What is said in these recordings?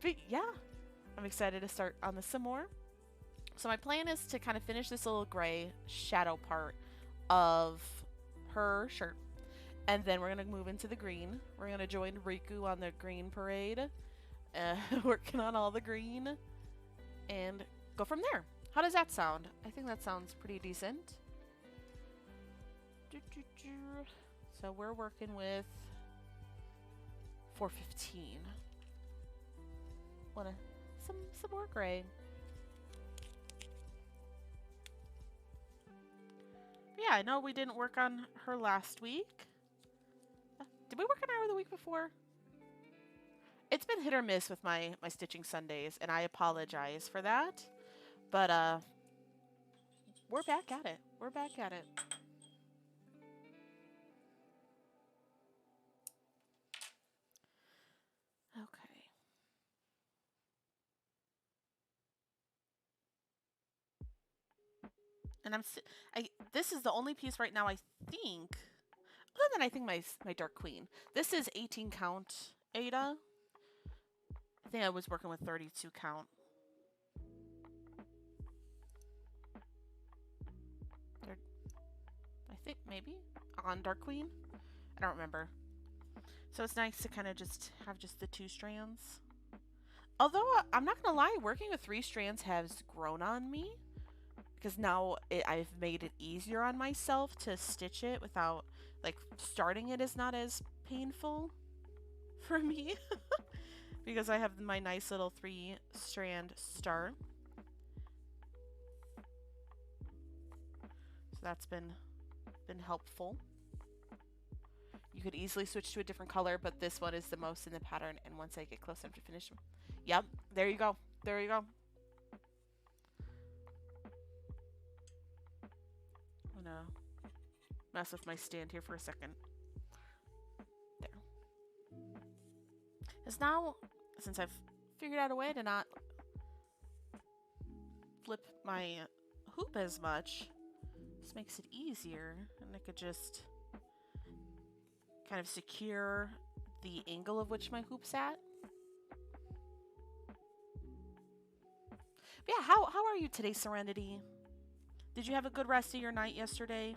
But yeah, I'm excited to start on this some more. So my plan is to kind of finish this little gray shadow part of her shirt. And then we're going to move into the green. We're going to join Riku on the green parade, working on all the green, and go from there. How does that sound? I think that sounds pretty decent. So we're working with 415. Wanna some more gray. But yeah, I know we didn't work on her last week. Did we work on her the week before? It's been hit or miss with my stitching Sundays, and I apologize for that. But we're back at it. We're back at it. Okay. And this is the only piece right now I think, other than I think my Dark Queen. This is 18 count Ada. I think I was working with 32 count. I think maybe on Dark Queen. I don't remember. So it's nice to kind of just have just the 2 strands. Although I'm not gonna lie, working with 3 strands has grown on me because now I've made it easier on myself to stitch it without, like, starting it is not as painful for me because I have my nice little 3-strand start. So that's been helpful. You could easily switch to a different color, but this one is the most in the pattern, and once I get close enough to finish, yep, there you go. There you go. I'm gonna mess with my stand here for a second. There. Because now, since I've figured out a way to not flip my hoop as much, this makes it easier, and I could just kind of secure the angle of which my hoop's at. But yeah, how are you today, Serenity? Did you have a good rest of your night yesterday?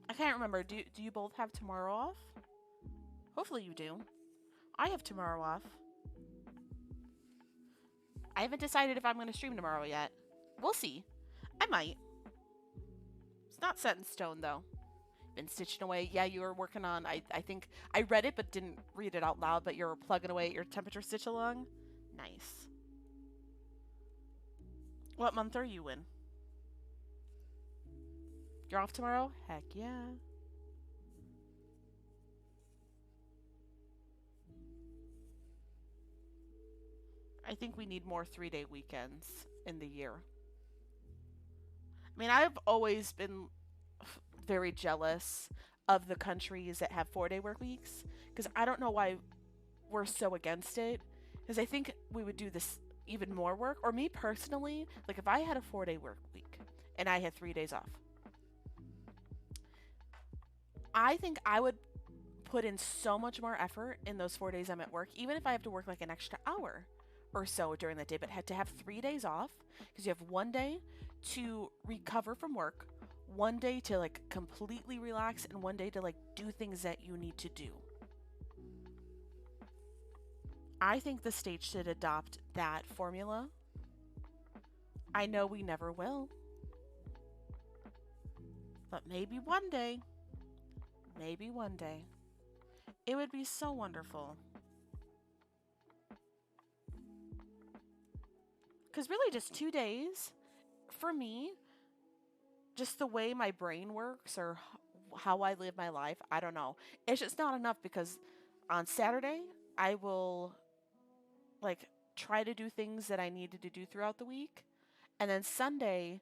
I can't remember. Do you both have tomorrow off? Hopefully you do. I have tomorrow off. I haven't decided if I'm going to stream tomorrow yet. We'll see. I might. It's not set in stone, though. Been stitching away. Yeah, you were working on, I think, I read it but didn't read it out loud, but you're plugging away at your temperature stitch along. Nice. What month are you in? You're off tomorrow? Heck yeah. I think we need more 3-day weekends in the year. I mean, I've always been very jealous of the countries that have 4-day work weeks because I don't know why we're so against it. Because I think we would do this even more work. Or me personally, like if I had a 4-day work week and I had 3 days off, I think I would put in so much more effort in those 4 days I'm at work, even if I have to work like an extra hour or so during the day, but had to have 3 days off because you have 1 day to recover from work, 1 day to like completely relax, and 1 day to like do things that you need to do. I think the state should adopt that formula. I know we never will, but maybe one day, it would be so wonderful. Because really just 2 days, for me, just the way my brain works or how I live my life, I don't know. It's just not enough because on Saturday, I will like try to do things that I needed to do throughout the week. And then Sunday,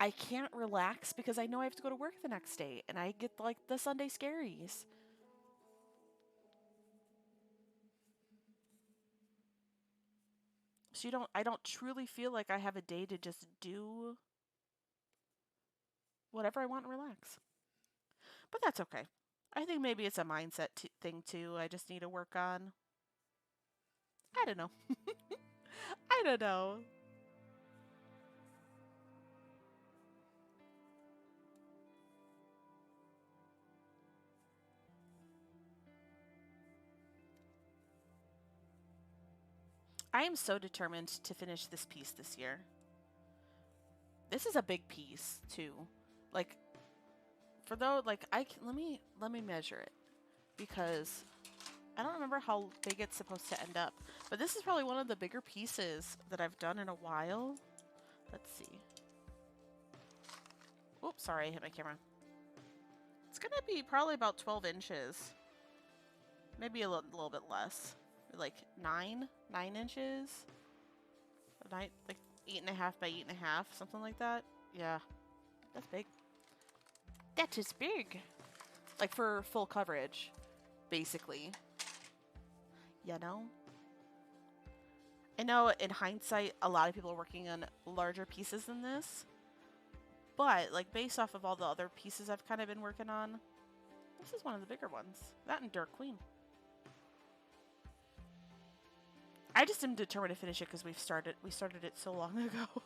I can't relax because I know I have to go to work the next day and I get like the Sunday scaries. So I don't truly feel like I have a day to just do whatever I want and relax. But that's okay. I think maybe it's a mindset thing too. I just need to work on. I don't know. I don't know. I am so determined to finish this piece this year. This is a big piece too. Like for though, like let me measure it because I don't remember how big it's supposed to end up. But this is probably one of the bigger pieces that I've done in a while. Let's see. Oops, sorry, I hit my camera. It's gonna be probably about 12 inches. Maybe a little bit less. Like 9 inches. Like 8.5 by 8.5, something like that. Yeah, that's big. That is big. Like for full coverage, basically. You know? I know in hindsight, a lot of people are working on larger pieces than this. But, like, based off of all the other pieces I've kind of been working on, this is one of the bigger ones. That and Dark Queen. I just am determined to finish it because we started it so long ago.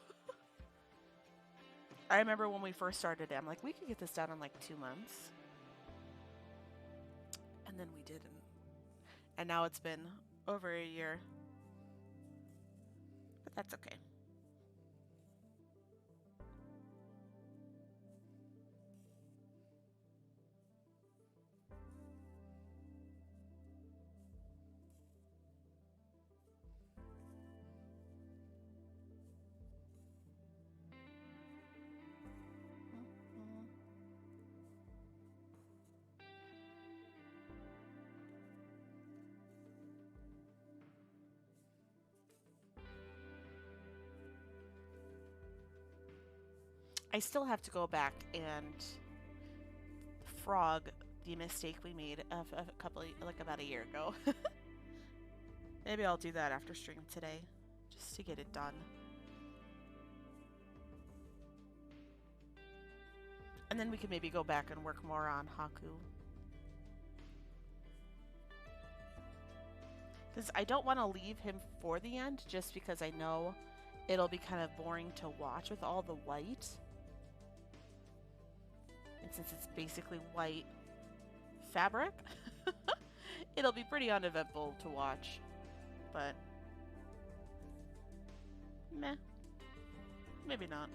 I remember when we first started it, I'm like, we could get this done in like 2 months. And then we didn't. And now it's been over a year. But that's okay. I still have to go back and frog the mistake we made a couple of, like about a year ago. Maybe I'll do that after stream today, just to get it done. And then we can maybe go back and work more on Haku. Because I don't want to leave him for the end, just because I know it'll be kind of boring to watch with all the white. And since it's basically white fabric, it'll be pretty uneventful to watch. But, meh. Maybe not.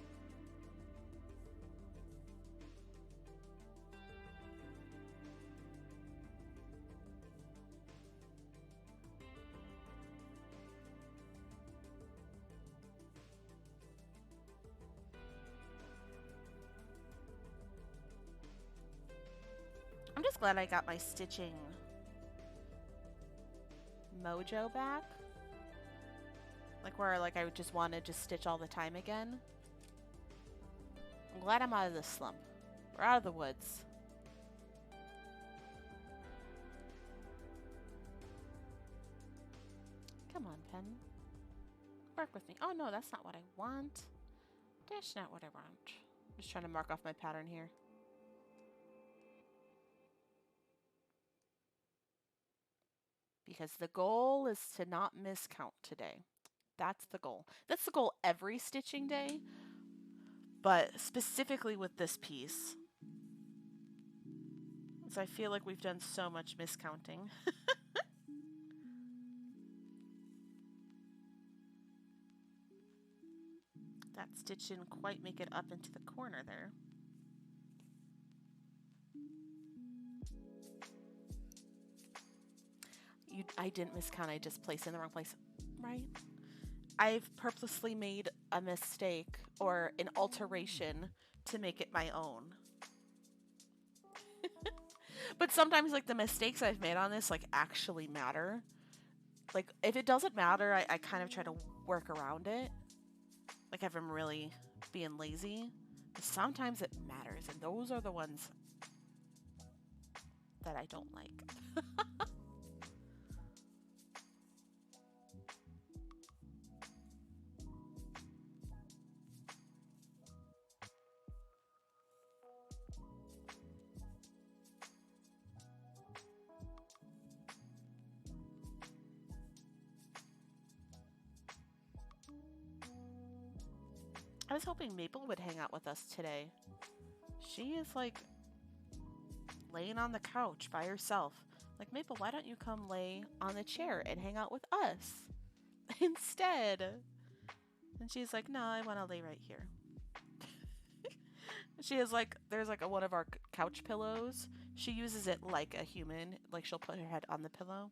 I'm just glad I got my stitching mojo back. Like where like I would just want to just stitch all the time again. I'm glad I'm out of this slump. We're out of the woods. Come on, pen. Work with me. Oh no, that's not what I want. That's not what I want. I'm just trying to mark off my pattern here. Because the goal is to not miscount today. That's the goal. That's the goal every stitching day, but specifically with this piece. So I feel like we've done so much miscounting. That stitch didn't quite make it up into the corner there. I didn't miscount, I just placed it in the wrong place. Right? I've purposely made a mistake or an alteration to make it my own. But sometimes like the mistakes I've made on this like actually matter. Like if it doesn't matter, I kind of try to work around it. Like if I'm really being lazy. But sometimes it matters, and those are the ones that I don't like. I was hoping Maple would hang out with us today. She is like laying on the couch by herself. Like, Maple, why don't you come lay on the chair and hang out with us instead? And she's like, no, I want to lay right here. She is like, there's like one of our couch pillows. She uses it like a human. Like, she'll put her head on the pillow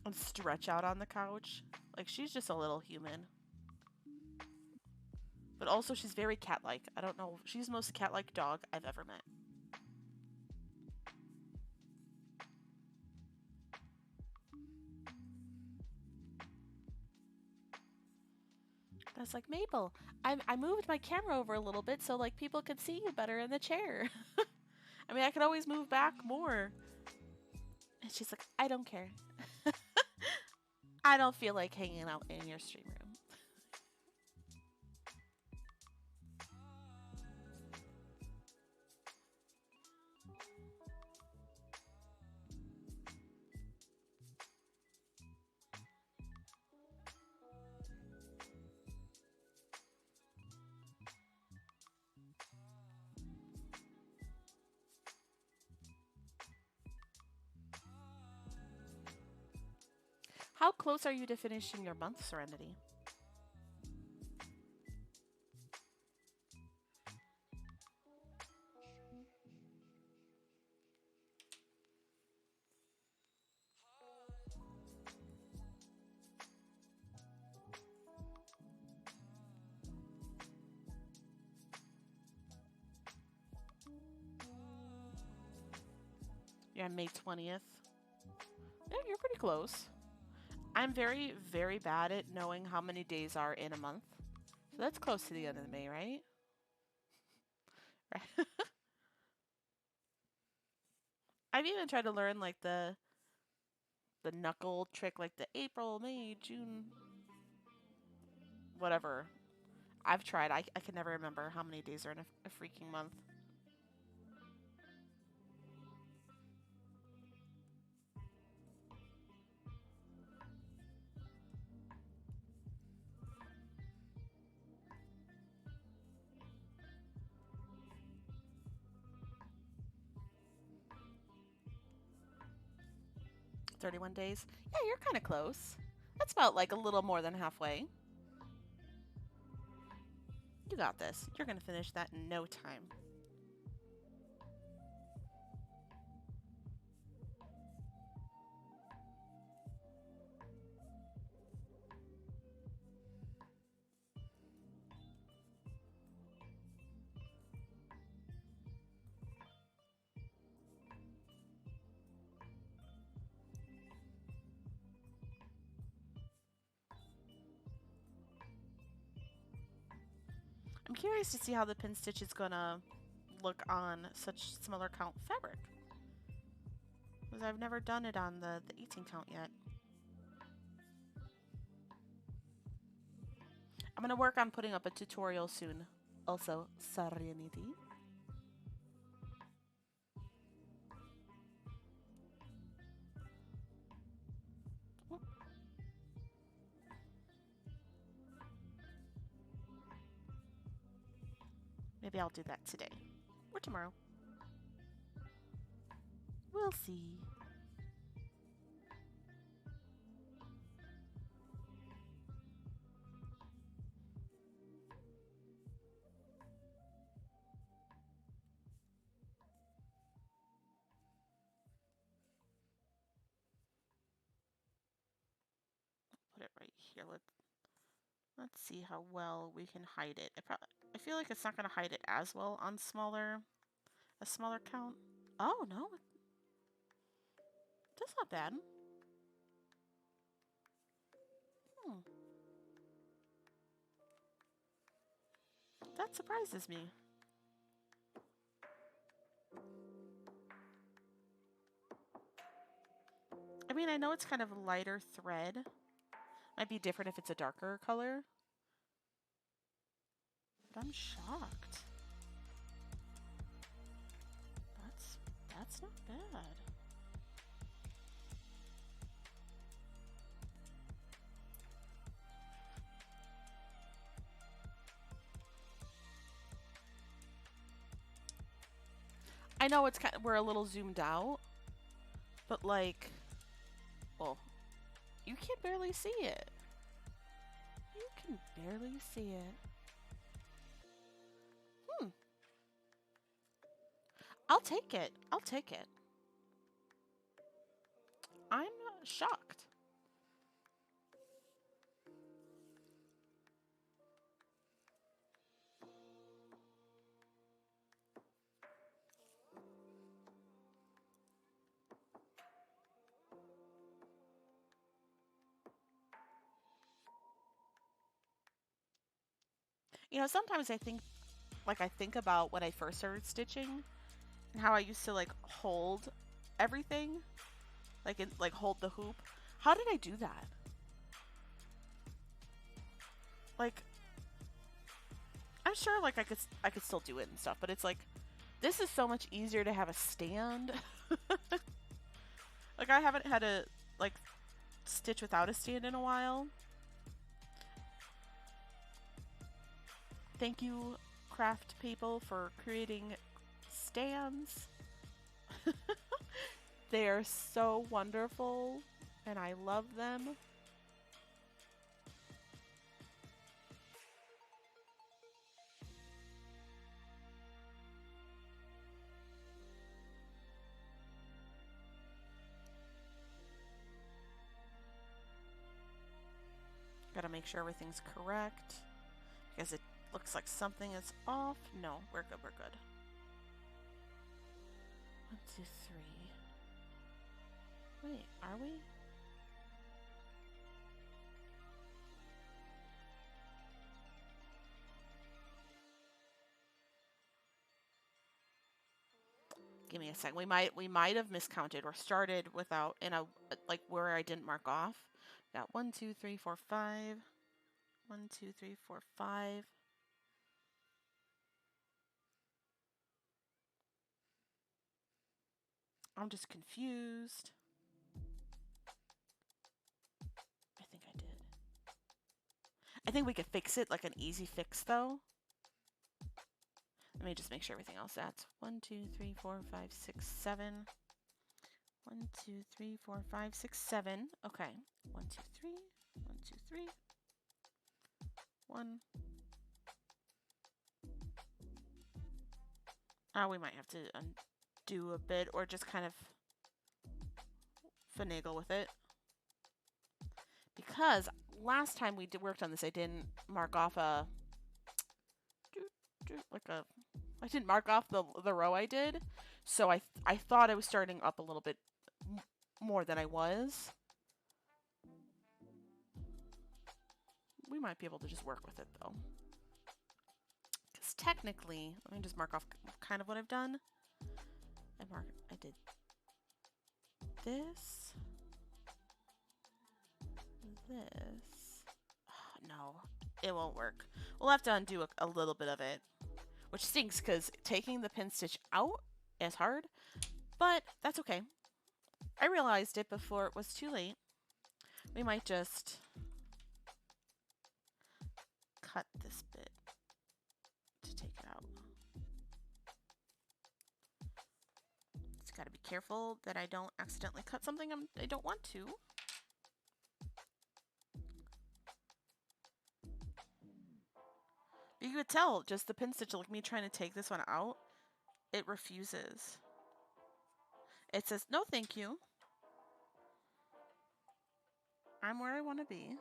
and stretch out on the couch. Like, she's just a little human. But also, she's very cat-like. I don't know. She's the most cat-like dog I've ever met. I was like, Maple, I moved my camera over a little bit so like people could see you better in the chair. I mean, I could always move back more. And she's like, I don't care. I don't feel like hanging out in your stream room. How close are you to finishing your month, Serenity? You're on May 20th. Yeah, you're pretty close. I'm very, very bad at knowing how many days are in a month. So that's close to the end of May, right? Right. I've even tried to learn like the knuckle trick, like the April, May, June, whatever. I've tried. I can never remember how many days are in a freaking month. $31 days. Yeah, you're kind of close. That's about like a little more than halfway. You got this. You're going to finish that in no time. I'm curious to see how the pin stitch is going to look on such smaller count fabric. Because I've never done it on the 18 count yet. I'm going to work on putting up a tutorial soon. Also, Serenity. Maybe I'll do that today. Or tomorrow. We'll see. Put it right here. Let's see how well we can hide it. I feel like it's not going to hide it as well on a smaller count. Oh, no. That's not bad. That surprises me. I mean, I know it's kind of a lighter thread. Might be different if it's a darker color. But I'm shocked. That's not bad. I know it's kind of, we're a little zoomed out, but like, well, you can barely see it. You can barely see it. I'll take it. I'll take it. I'm shocked. You know, sometimes I think, like, I think about when I first started stitching and how I used to, like, hold everything, like hold the hoop. How did I do that? Like, I'm sure, like, I could still do it and stuff, but it's like, this is so much easier to have a stand. Like, I haven't had a, like, stitch without a stand in a while. Thank you, craft people, for creating stands. They are so wonderful, and I love them. Gotta make sure everything's correct, because it looks like something is off. No, we're good, we're good. 1, 2, 3. Wait, are we? Give me a second. We might have miscounted or started without in a like where I didn't mark off. Got 1, 2, 3, 4, 5. 1, 2, 3, 4, 5. I'm just confused. I think I did. I think we could fix it, like an easy fix though. Let me just make sure everything else that's 1, 2, 3, 4, 5, 6, 7. 1, 2, 3, 4, 5, 6, 7. Okay. 1, 2, 3. 1, 2, 3. 1. We might have to undo a bit or just kind of finagle with it. Because last time we worked on this, I didn't mark off I didn't mark off the row I did. So I thought I was starting up a little bit more than I was. We might be able to just work with it though. Because technically, let me just mark off kind of what I've done. I did this. This. Oh, no, it won't work. We'll have to undo a little bit of it, which stinks because taking the pin stitch out is hard, but that's okay. I realized it before it was too late. We might just cut this bit to take it out. Just gotta be careful that I don't accidentally cut something I don't want to. You could tell just the pin stitch, like me trying to take this one out, it refuses. It says, no thank you. I'm where I want to be.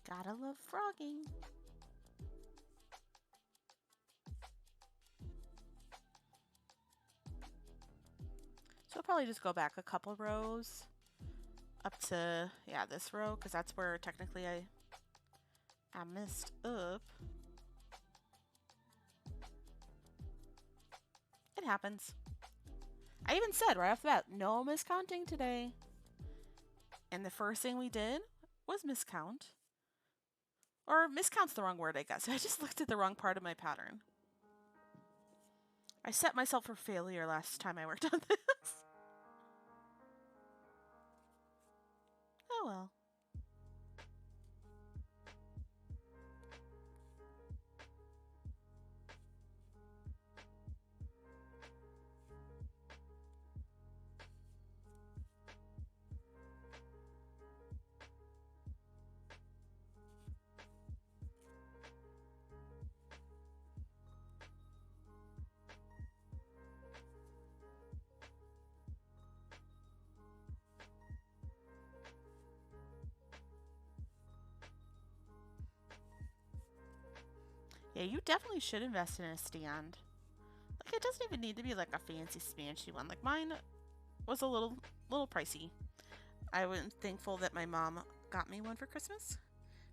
Gotta love frogging. So I'll probably just go back a couple rows up to, yeah, this row, because that's where technically I messed up. It happens. I even said right off the bat, no miscounting today. And the first thing we did was miscount. Or miscount's the wrong word, I guess. I just looked at the wrong part of my pattern. I set myself for failure last time I worked on this. Oh well. Yeah, you definitely should invest in a stand. Like, it doesn't even need to be like a fancy smanchy one. Like, mine was a little pricey. I was thankful that my mom got me one for Christmas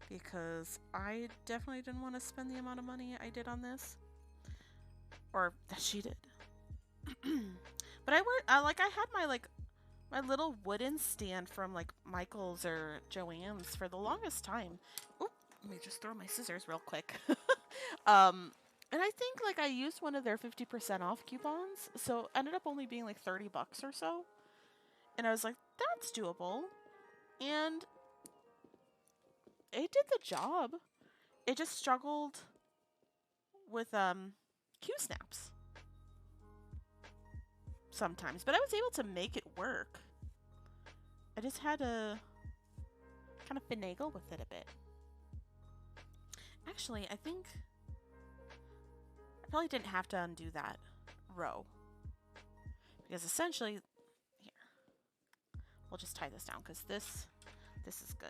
because I definitely didn't want to spend the amount of money I did on this, or that she did. But I had my little wooden stand from like Michael's or Joann's for the longest time. Oop, let me just throw my scissors real quick. And I think like I used one of their 50% off coupons, so ended up only being like 30 bucks or so. And I was like, that's doable. And it did the job. It just struggled with Q snaps sometimes, but I was able to make it work. I just had to kind of finagle with it a bit. Actually, I think I probably didn't have to undo that row, because essentially, here, we'll just tie this down because this is good.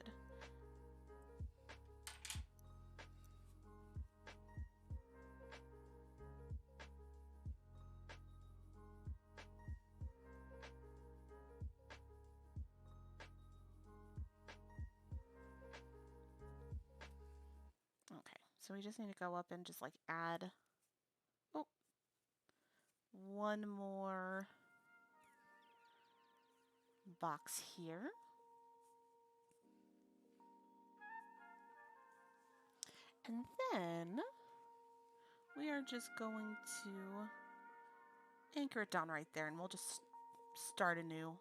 Okay, so we just need to go up and just like add, oh, one more box here. And then we are just going to anchor it down right there, and we'll just start anew.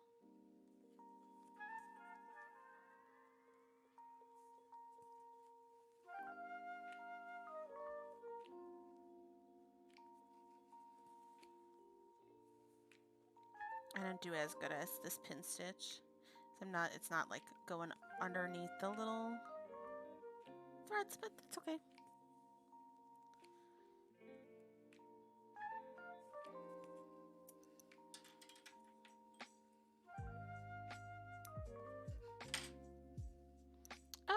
I don't do as good as this pin stitch. It's not like going underneath the little threads, but that's okay.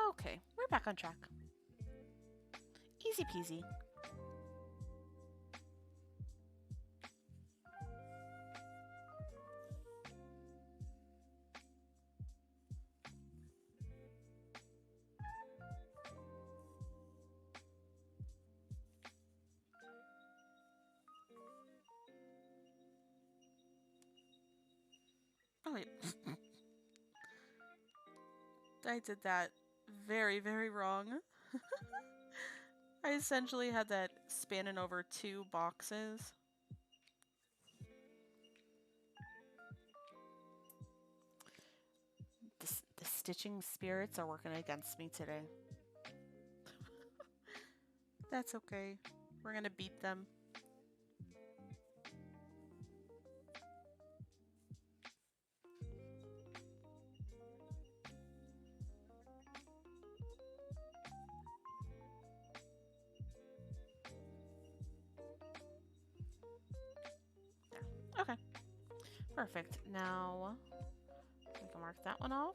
Okay, we're back on track. Easy peasy. Oh wait. I did that very, very wrong. I essentially had that spanning over 2 boxes. The stitching spirits are working against me today. That's okay. We're gonna beat them. Okay. Perfect. Now we can mark that one off.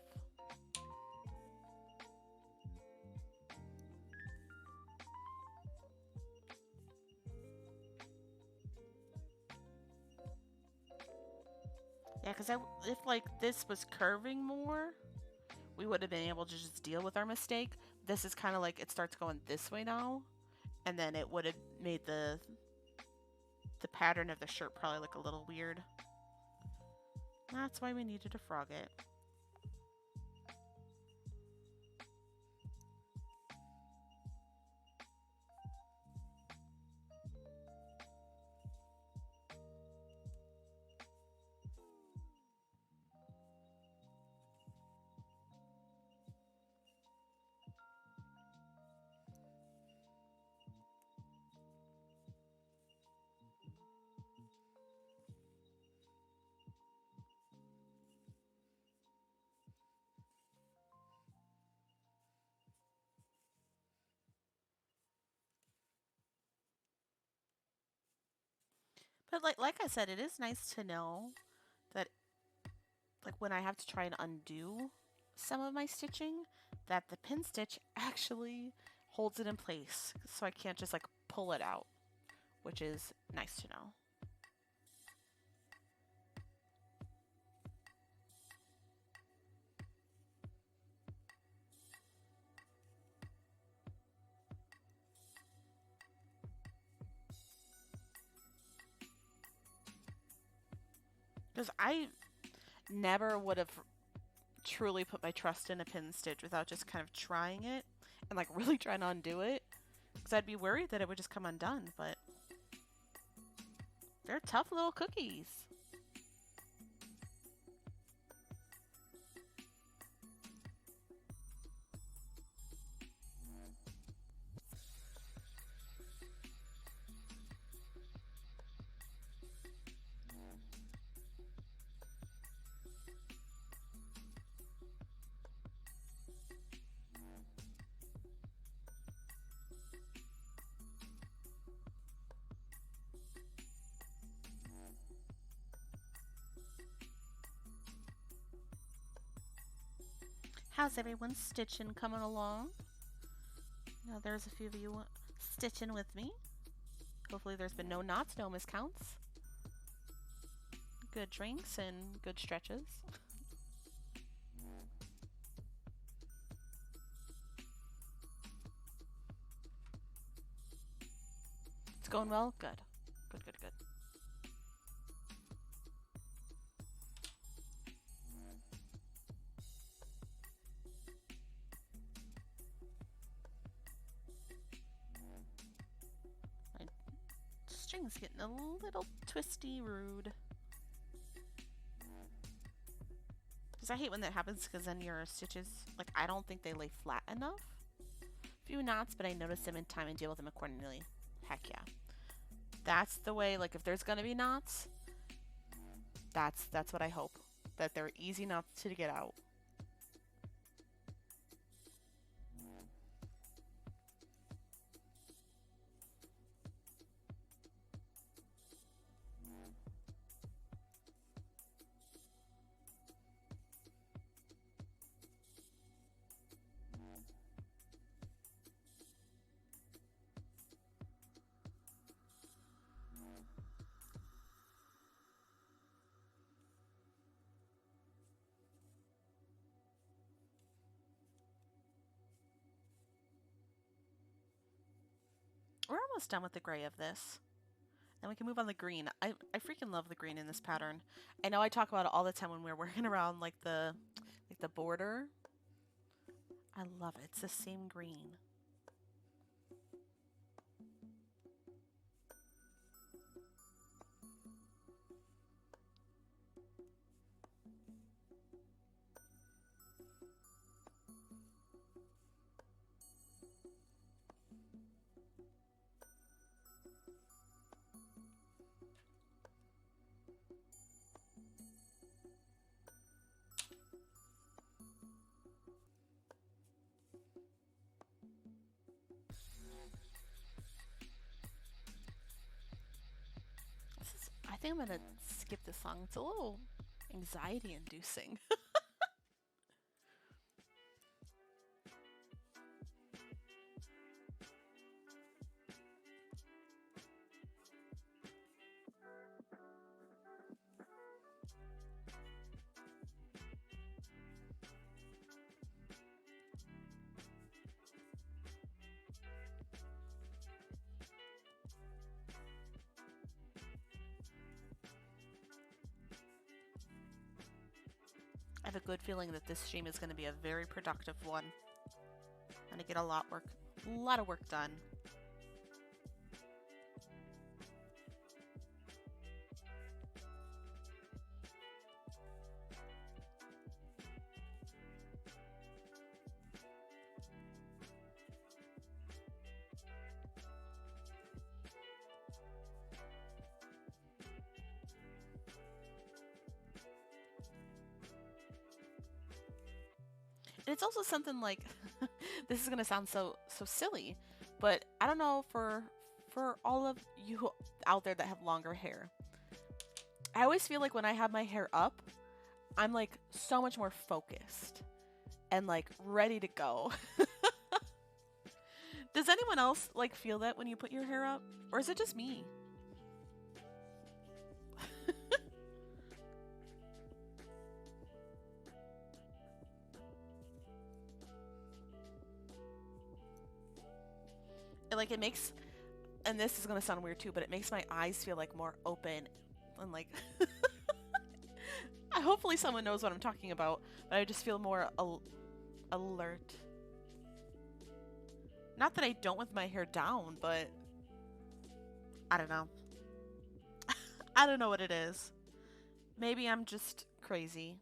Yeah, because if like this was curving more, we would have been able to just deal with our mistake. This is kind of like it starts going this way now, and then it would have made the pattern of the shirt probably look a little weird. That's why we needed to frog it. But like I said, it is nice to know that like when I have to try and undo some of my stitching, that the pin stitch actually holds it in place, so I can't just like pull it out, which is nice to know. Because I never would have truly put my trust in a pin stitch without just kind of trying it and like really trying to undo it, because I'd be worried that it would just come undone, but they're tough little cookies. How's everyone stitching coming along? Now there's a few of you stitching with me. Hopefully there's been no knots, no miscounts. Good drinks and good stretches. It's going well? Good. Good, good, good. My string's getting a little twisty rude. Because I hate when that happens, because then your stitches, like, I don't think they lay flat enough. Few knots, but I notice them in time and deal with them accordingly. Heck yeah. That's the way, like, if there's gonna be knots, that's what I hope. That they're easy knots to get out. We're almost done with the gray of this. And we can move on the green. I freaking love the green in this pattern. I know I talk about it all the time when we're working around like the border. I love it. It's the same green. I think I'm gonna skip this song. It's a little anxiety inducing. I have a good feeling that this stream is going to be a very productive one. I'm going to get a lot of work done. And it's also something like, this is gonna sound so silly, but I don't know for all of you out there that have longer hair. I always feel like when I have my hair up, I'm like so much more focused and like ready to go. Does anyone else like feel that when you put your hair up, or is it just me? Like it makes, and this is gonna sound weird too, but it makes my eyes feel like more open and like hopefully someone knows what I'm talking about, but I just feel more alert. Not that I don't with my hair down, but I don't know. I don't know what it is. Maybe I'm just crazy.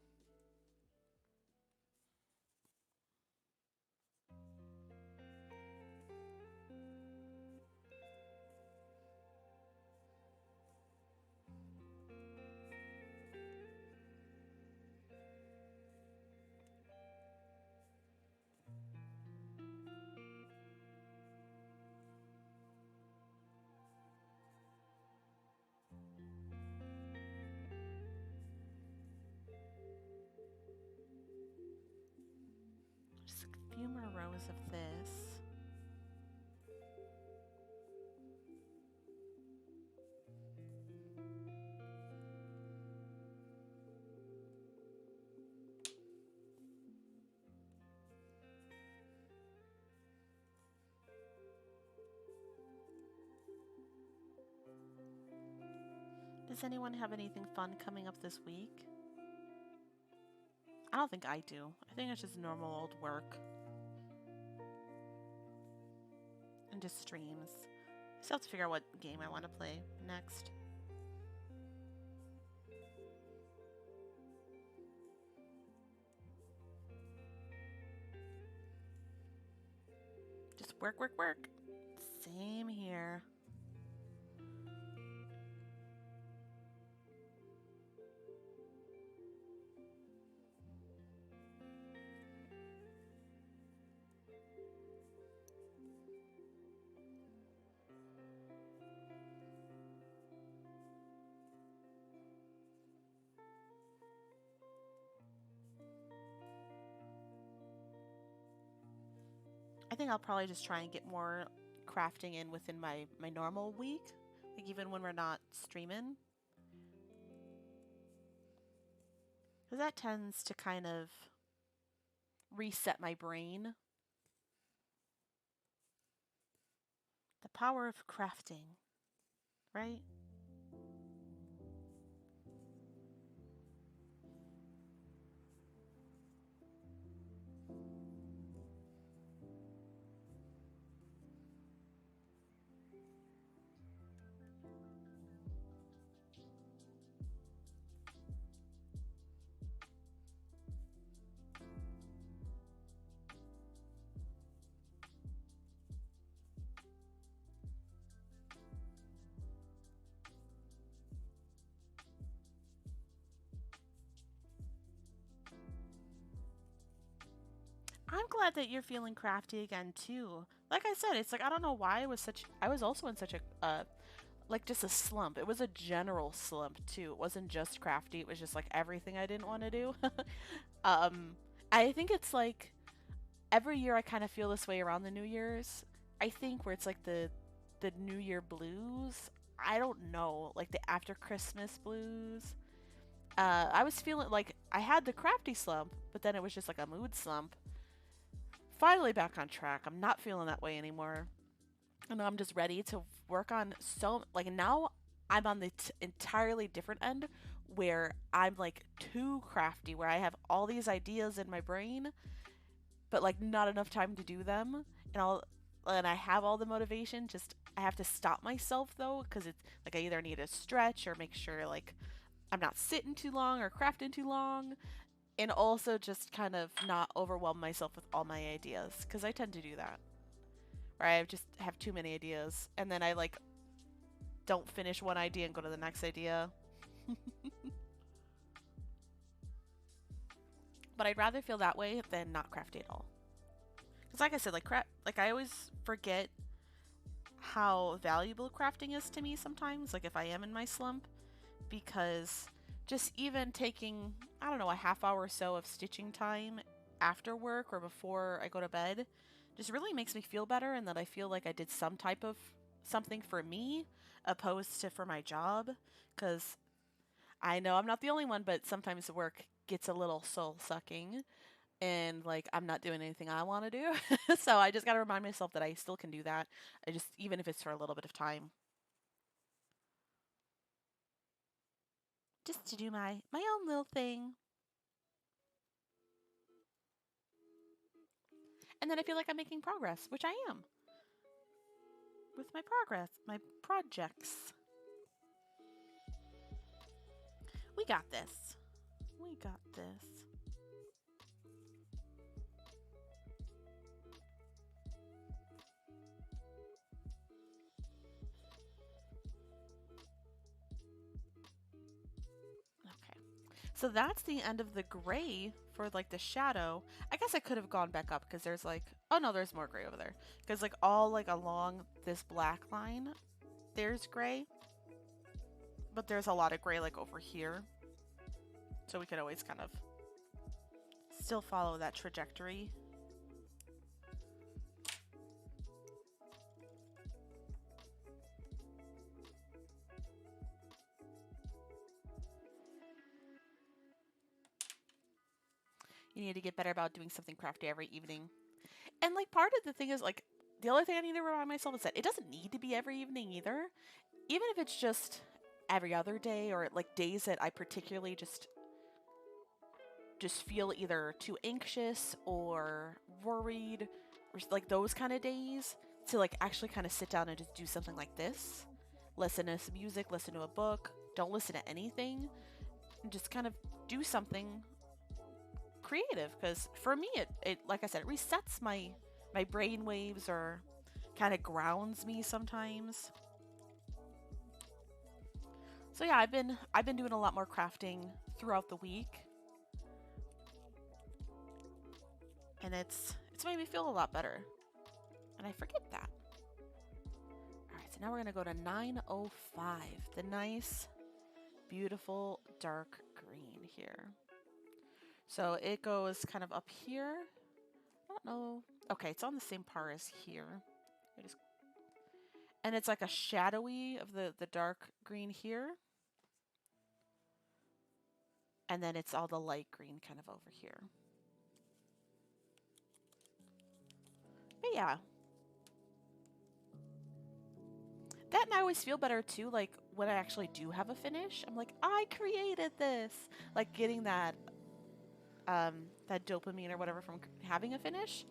Just a few more rows of this. Does anyone have anything fun coming up this week? I don't think I do. I think it's just normal old work. And just streams. I still have to figure out what game I want to play next. Just work, work, work. Same here. I think I'll probably just try and get more crafting in within my normal week. Like even when we're not streaming. Because that tends to kind of reset my brain. The power of crafting, right? I'm glad that you're feeling crafty again too. Like I said, it's like I don't know why I was also in such a like just a slump. It was a general slump too. It wasn't just crafty. It was just like everything I didn't want to do. I think it's like every year I kind of feel this way around the New Year's. I think where it's like the New Year blues. I don't know, like the after Christmas blues. I was feeling like I had the crafty slump, but then it was just like a mood slump. Finally back on track. I'm not feeling that way anymore. And I'm just ready to work on like now I'm on the entirely different end where I'm like too crafty, where I have all these ideas in my brain, but like not enough time to do them. And I have all the motivation, just I have to stop myself though, because it's like I either need to stretch or make sure like I'm not sitting too long or crafting too long, and also just kind of not overwhelm myself with all my ideas, because I tend to do that. Or I just have too many ideas, and then I like don't finish one idea and go to the next idea. But I'd rather feel that way than not crafty at all. Because like I said, like I always forget how valuable crafting is to me sometimes, like if I am in my slump, because just even taking, I don't know, a half hour or so of stitching time after work or before I go to bed just really makes me feel better, and that I feel like I did some type of something for me opposed to for my job. Because I know I'm not the only one, but sometimes work gets a little soul sucking, and like I'm not doing anything I want to do. So I just got to remind myself that I still can do that. I just, even if it's for a little bit of time, just to do my own little thing. And then I feel like I'm making progress, which I am with my progress, my projects. We got this. We got this. Okay. So that's the end of the gray for like the shadow. I guess I could have gone back up because there's like, oh no, there's more gray over there. Because like all like along this black line, there's gray. But there's a lot of gray like over here. So we could always kind of still follow that trajectory. You need to get better about doing something crafty every evening. And like part of the thing is like the other thing I need to remind myself is that it doesn't need to be every evening either. Even if it's just every other day, or like days that I particularly just feel either too anxious or worried, or like those kind of days, to like actually kind of sit down and just do something like this. Listen to some music, listen to a book, don't listen to anything, and just kind of do something creative. Because for me, it like I said, it resets my brain waves, or kind of grounds me sometimes. So yeah, I've been doing a lot more crafting throughout the week, and it's made me feel a lot better. And I forget that. All right, so now we're gonna go to 905, the nice, beautiful dark green here. So it goes kind of up here. I don't know. Okay, it's on the same par as here. Just, and it's like a shadowy of the dark green here. And then it's all the light green kind of over here. But yeah. That, and I always feel better too, like when I actually do have a finish. I'm like, I created this. Like getting that dopamine or whatever from having a finish.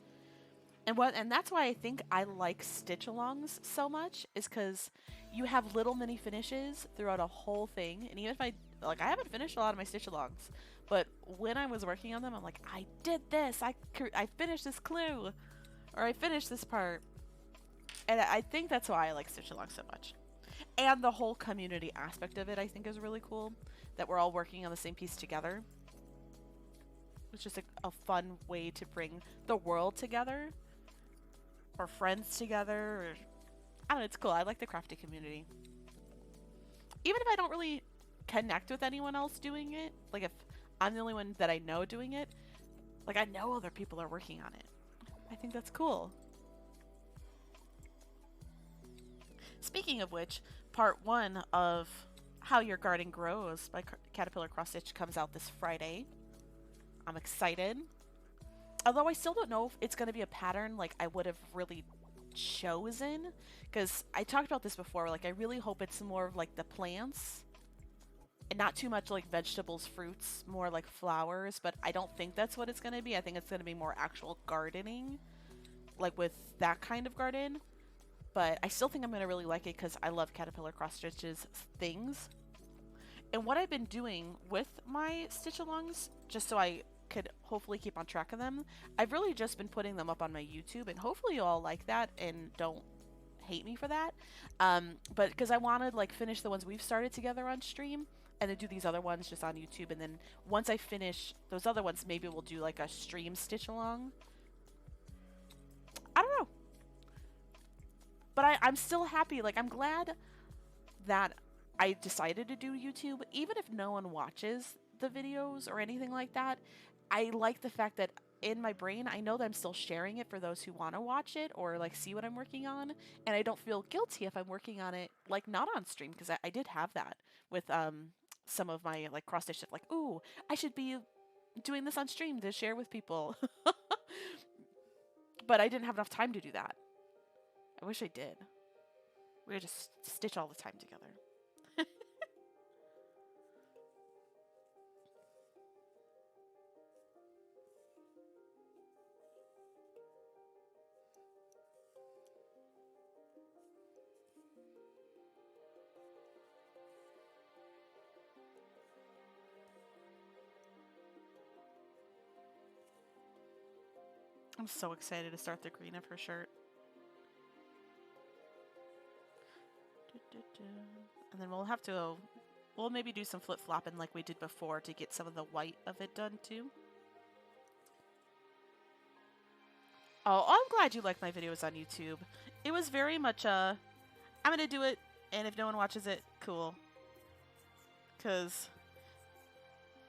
And that's why I think I like stitch alongs so much, is because you have little mini finishes throughout a whole thing. And even if I haven't finished a lot of my stitch alongs, but when I was working on them, I'm like, I did this, I finished this clue, or I finished this part. And I think that's why I like stitch alongs so much. And the whole community aspect of it, I think, is really cool, that we're all working on the same piece together. It's just a fun way to bring the world together, or friends together, or I don't know, it's cool. I like the crafty community. Even if I don't really connect with anyone else doing it, like if I'm the only one that I know doing it, like I know other people are working on it. I think that's cool. Speaking of which, part 1 of How Your Garden Grows by Caterpillar Cross Stitch comes out this Friday. I'm excited. Although I still don't know if it's going to be a pattern like I would have really chosen. Because I talked about this before, like I really hope it's more of like the plants. and not too much like vegetables, fruits, more like flowers, but I don't think that's what it's going to be. I think it's going to be more actual gardening, like with that kind of garden. But I still think I'm going to really like it because I love caterpillar cross stitches things. And what I've been doing with my stitch alongs, just so I could hopefully keep on track of them, I've really just been putting them up on my YouTube, and hopefully you all like that and don't hate me for that. But because I wanted like finish the ones we've started together on stream, and then do these other ones just on YouTube, and then once I finish those other ones, maybe we'll do like a stream stitch along. I don't know. But I'm still happy. Like, I'm glad that I decided to do YouTube, even if no one watches the videos or anything like that. I like the fact that in my brain, I know that I'm still sharing it for those who want to watch it or like see what I'm working on, and I don't feel guilty if I'm working on it like not on stream, because I did have that with some of my like cross stitch stuff. Like, ooh, I should be doing this on stream to share with people, but I didn't have enough time to do that. I wish I did. We would just stitch all the time together. I'm so excited to start the green of her shirt. And then we'll maybe do some flip-flopping like we did before to get some of the white of it done too. Oh, I'm glad you like my videos on YouTube. It was very much I'm gonna do it, and if no one watches it, cool. Because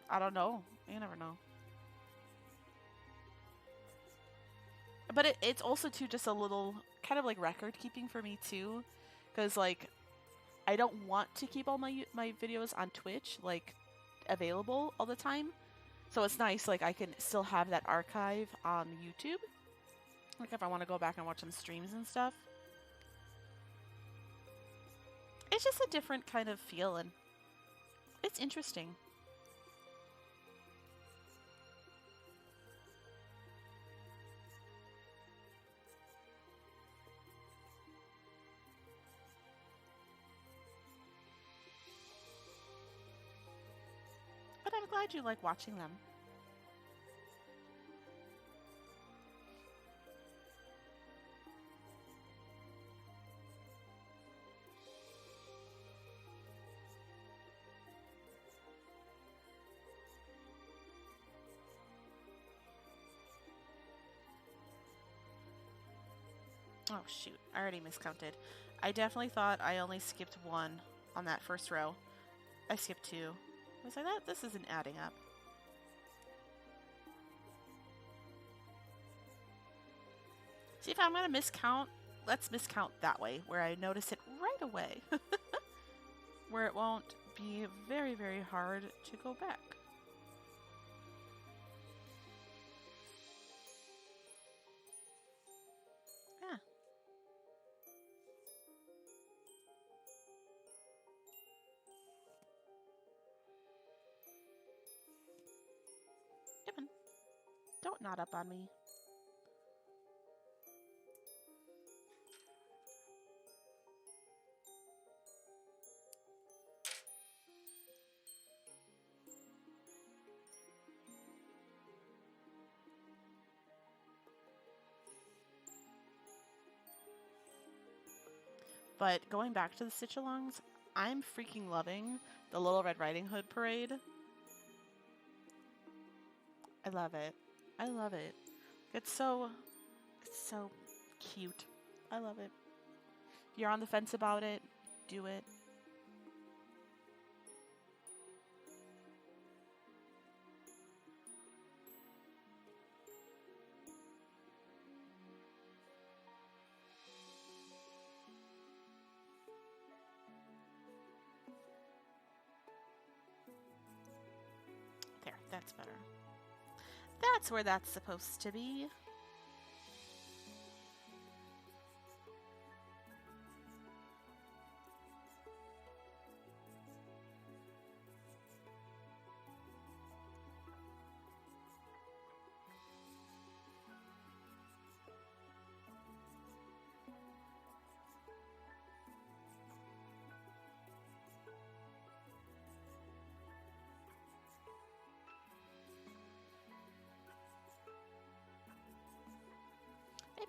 I don't know. You never know. But it's also too just a little kind of like record keeping for me too, because like I don't want to keep all my videos on Twitch like available all the time, so it's nice like I can still have that archive on YouTube, like if I want to go back and watch some streams and stuff. It's just a different kind of feel, and it's interesting. But I'm glad you like watching them. Oh shoot, I already miscounted. I definitely thought I only skipped one on that first row. I skipped two. I was like, this isn't adding up. See, if I'm gonna miscount, let's miscount that way, where I notice it right away. Where it won't be very, very hard to go back. Yeah. Given. Don't knot up on me. But going back to the stitch-alongs, I'm freaking loving the Little Red Riding Hood parade. I love it. I love it. It's so cute. I love it. If you're on the fence about it, do it. There, that's better. That's where that's supposed to be.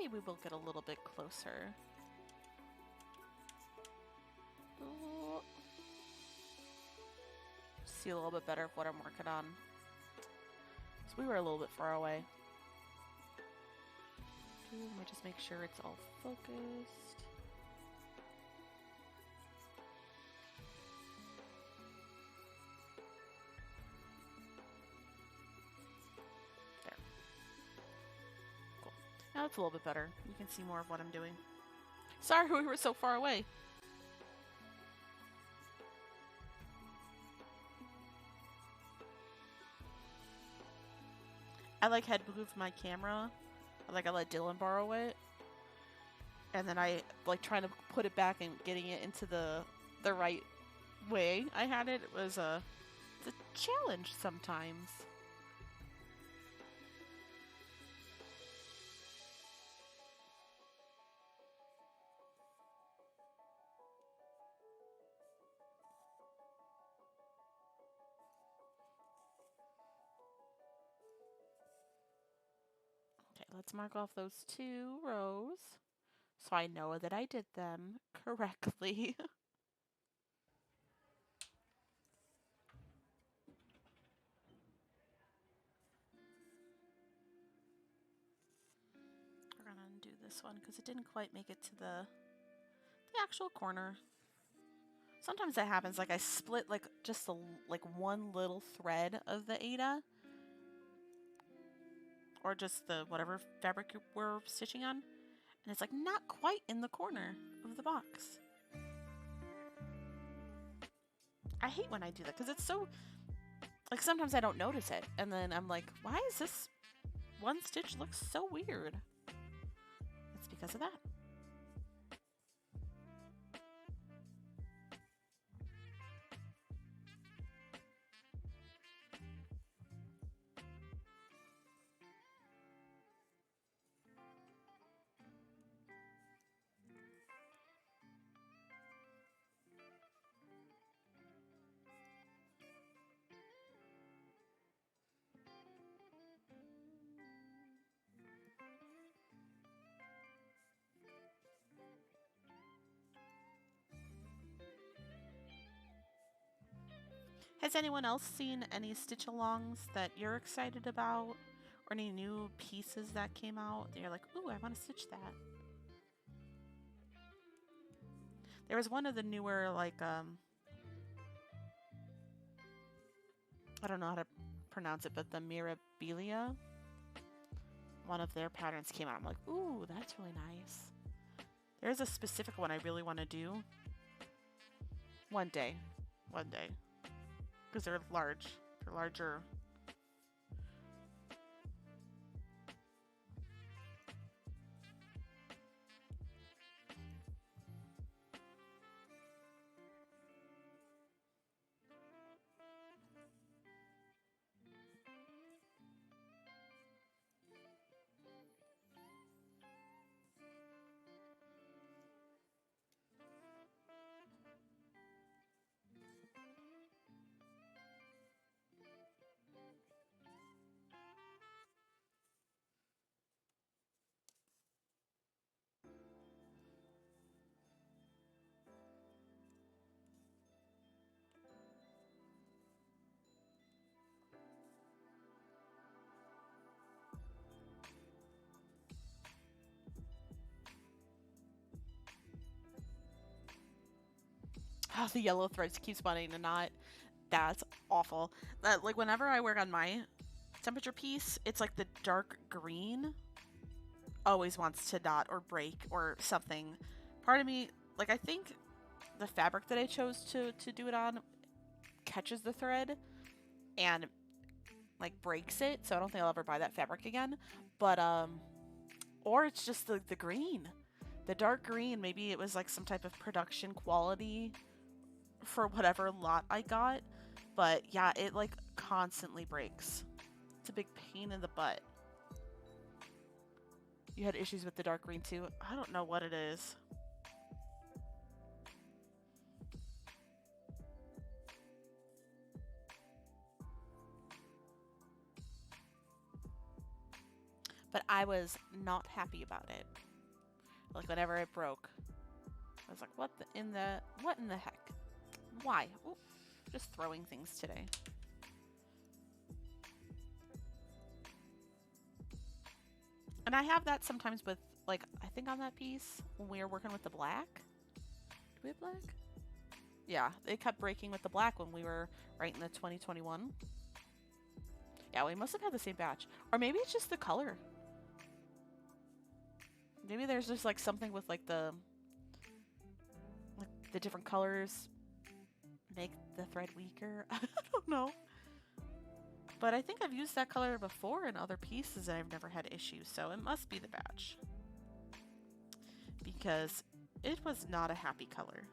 maybe we'll get a little bit closer. Ooh. See a little bit better of what I'm working on. So we were a little bit far away. Let me just make sure it's all focused. There. Cool. Now it's a little bit better. You can see more of what I'm doing. Sorry we were so far away. I like had moved my camera. I let Dylan borrow it. And then I like trying to put it back and getting it into the right way I had it. It was it's a challenge sometimes. Okay, let's mark off those 2 rows so I know that I did them correctly. We're gonna undo this one because it didn't quite make it to the actual corner. Sometimes that happens, like I split like just one little thread of the Ada, or just the whatever fabric we're stitching on, and it's like not quite in the corner of the box. I hate when I do that because it's so, like sometimes I don't notice it, and then I'm like, why is this one stitch looks so weird? It's because of that. Has anyone else seen any stitch-alongs that you're excited about? Or any new pieces that came out that you're like, ooh, I want to stitch that? There was one of the newer, like, I don't know how to pronounce it, but the Mirabilia. One of their patterns came out. I'm like, ooh, that's really nice. There's a specific one I really want to do. One day. One day. Because they're large. They're larger. Oh, the yellow threads keep spawning a knot. That's awful. Like whenever I work on my temperature piece, it's like the dark green always wants to knot or break or something. Part of me, like I think the fabric that I chose to do it on catches the thread and like breaks it, so I don't think I'll ever buy that fabric again. But or it's just the green. The dark green, maybe it was like some type of production quality for whatever lot I got. But yeah, it like constantly breaks. It's a big pain in the butt. You had issues with the dark green too? I don't know what it is. but I was not happy about it. Like whenever it broke, I was like, what in the heck? Why? Ooh, just throwing things today. And I have that sometimes with, like, I think on that piece, when we were working with the black. Do we have black? Yeah, it kept breaking with the black when we were writing the 2021. Yeah, we must have had the same batch. Or maybe it's just the color. Maybe there's just, like, something with, like, the different colors make the thread weaker. I don't know. But I think I've used that color before in other pieces and I've never had issues, so it must be the batch. Because it was not a happy color.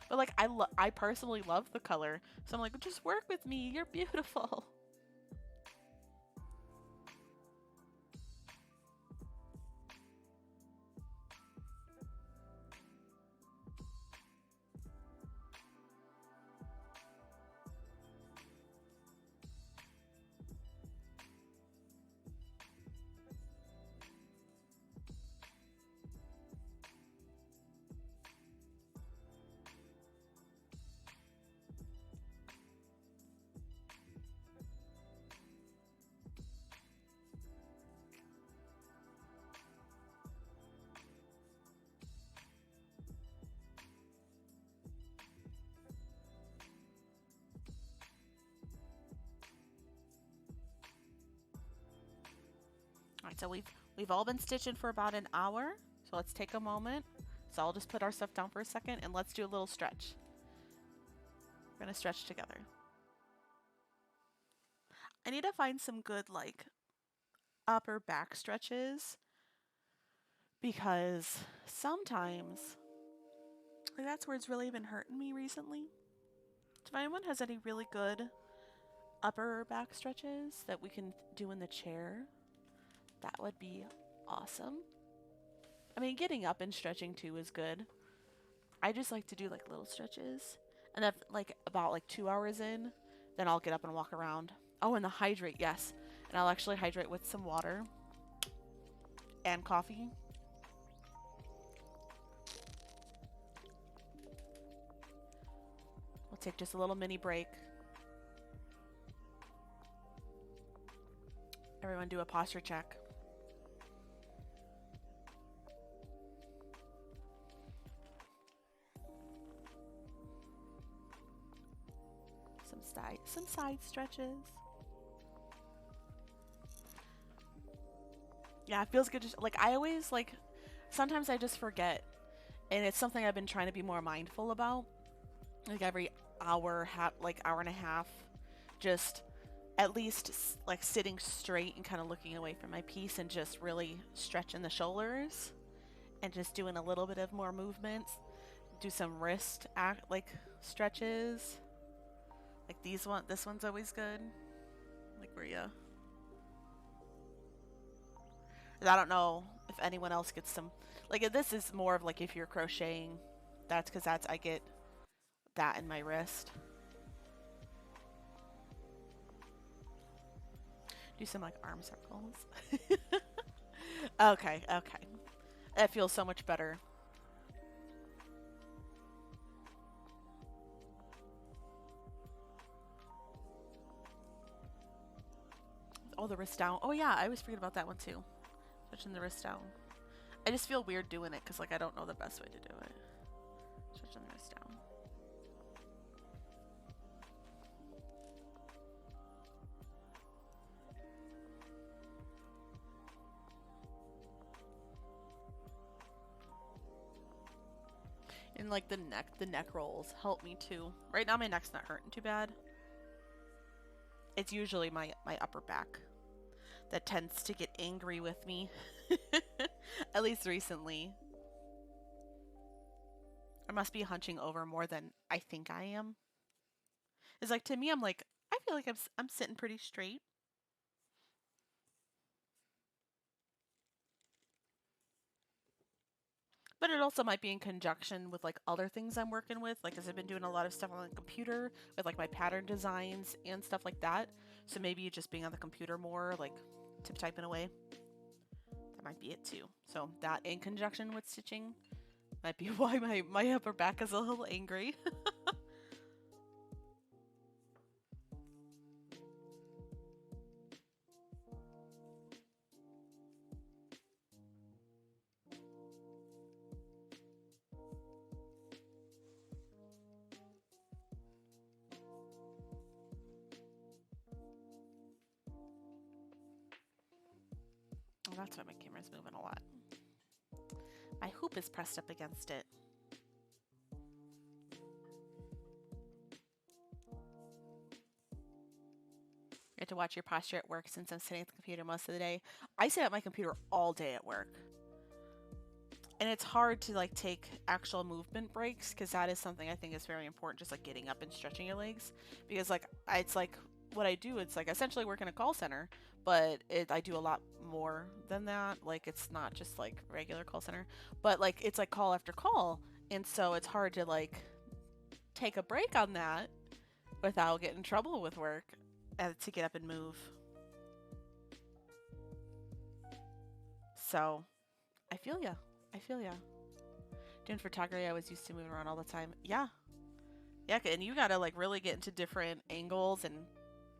But like I personally love the color, so I'm like, just work with me, you're beautiful. Alright, so we've all been stitching for about an hour, so let's take a moment. So I'll just put our stuff down for a second and let's do a little stretch. We're gonna stretch together. I need to find some good like upper back stretches because sometimes like that's where it's really been hurting me recently. If anyone has any really good upper back stretches that we can do in the chair, that would be awesome. I mean, getting up and stretching too is good. I just like to do like little stretches. And then like about like 2 hours in, then I'll get up and walk around. Oh, and the hydrate, yes. And I'll actually hydrate with some water and coffee. We'll take just a little mini break. Everyone do a posture check. Some side stretches. Yeah, it feels good to, like, I always, like, sometimes I just forget. And it's something I've been trying to be more mindful about. Like, every hour, hour and a half, just at least, like, sitting straight and kind of looking away from my piece and just really stretching the shoulders. And just doing a little bit of more movements. Do some wrist, stretches. Like this one's always good. Like where you... I don't know if anyone else gets some... Like this is more of like if you're crocheting. That's because I get that in my wrist. Do some like arm circles. Okay. That feels so much better. Oh, the wrist down. Oh yeah, I always forget about that one too. Stretching the wrist down. I just feel weird doing it because like I don't know the best way to do it. Stretching the wrist down. And like the neck rolls help me too. Right now my neck's not hurting too bad. It's usually my upper back that tends to get angry with me. At least recently. I must be hunching over more than I think I am. It's like, to me, I'm like, I feel like I'm sitting pretty straight. But it also might be in conjunction with like other things I'm working with, like as I've been doing a lot of stuff on the computer with like my pattern designs and stuff like that. So maybe just being on the computer more, like typing away. That might be it too. So that in conjunction with stitching might be why my upper back is a little angry. Oh, that's why my camera's moving a lot. My hoop is pressed up against it. You have to watch your posture at work since I'm sitting at the computer most of the day. I sit at my computer all day at work. And it's hard to like take actual movement breaks because that is something I think is very important, just like getting up and stretching your legs. Because like it's like what I do, it's like essentially work in a call center, but I do a lot more than that. Like it's not just like regular call center, but like it's like call after call. And so it's hard to like take a break on that without getting in trouble with work to get up and move. So I feel ya. I feel ya. Doing photography, I was used to moving around all the time. Yeah. Yeah, and you gotta like really get into different angles and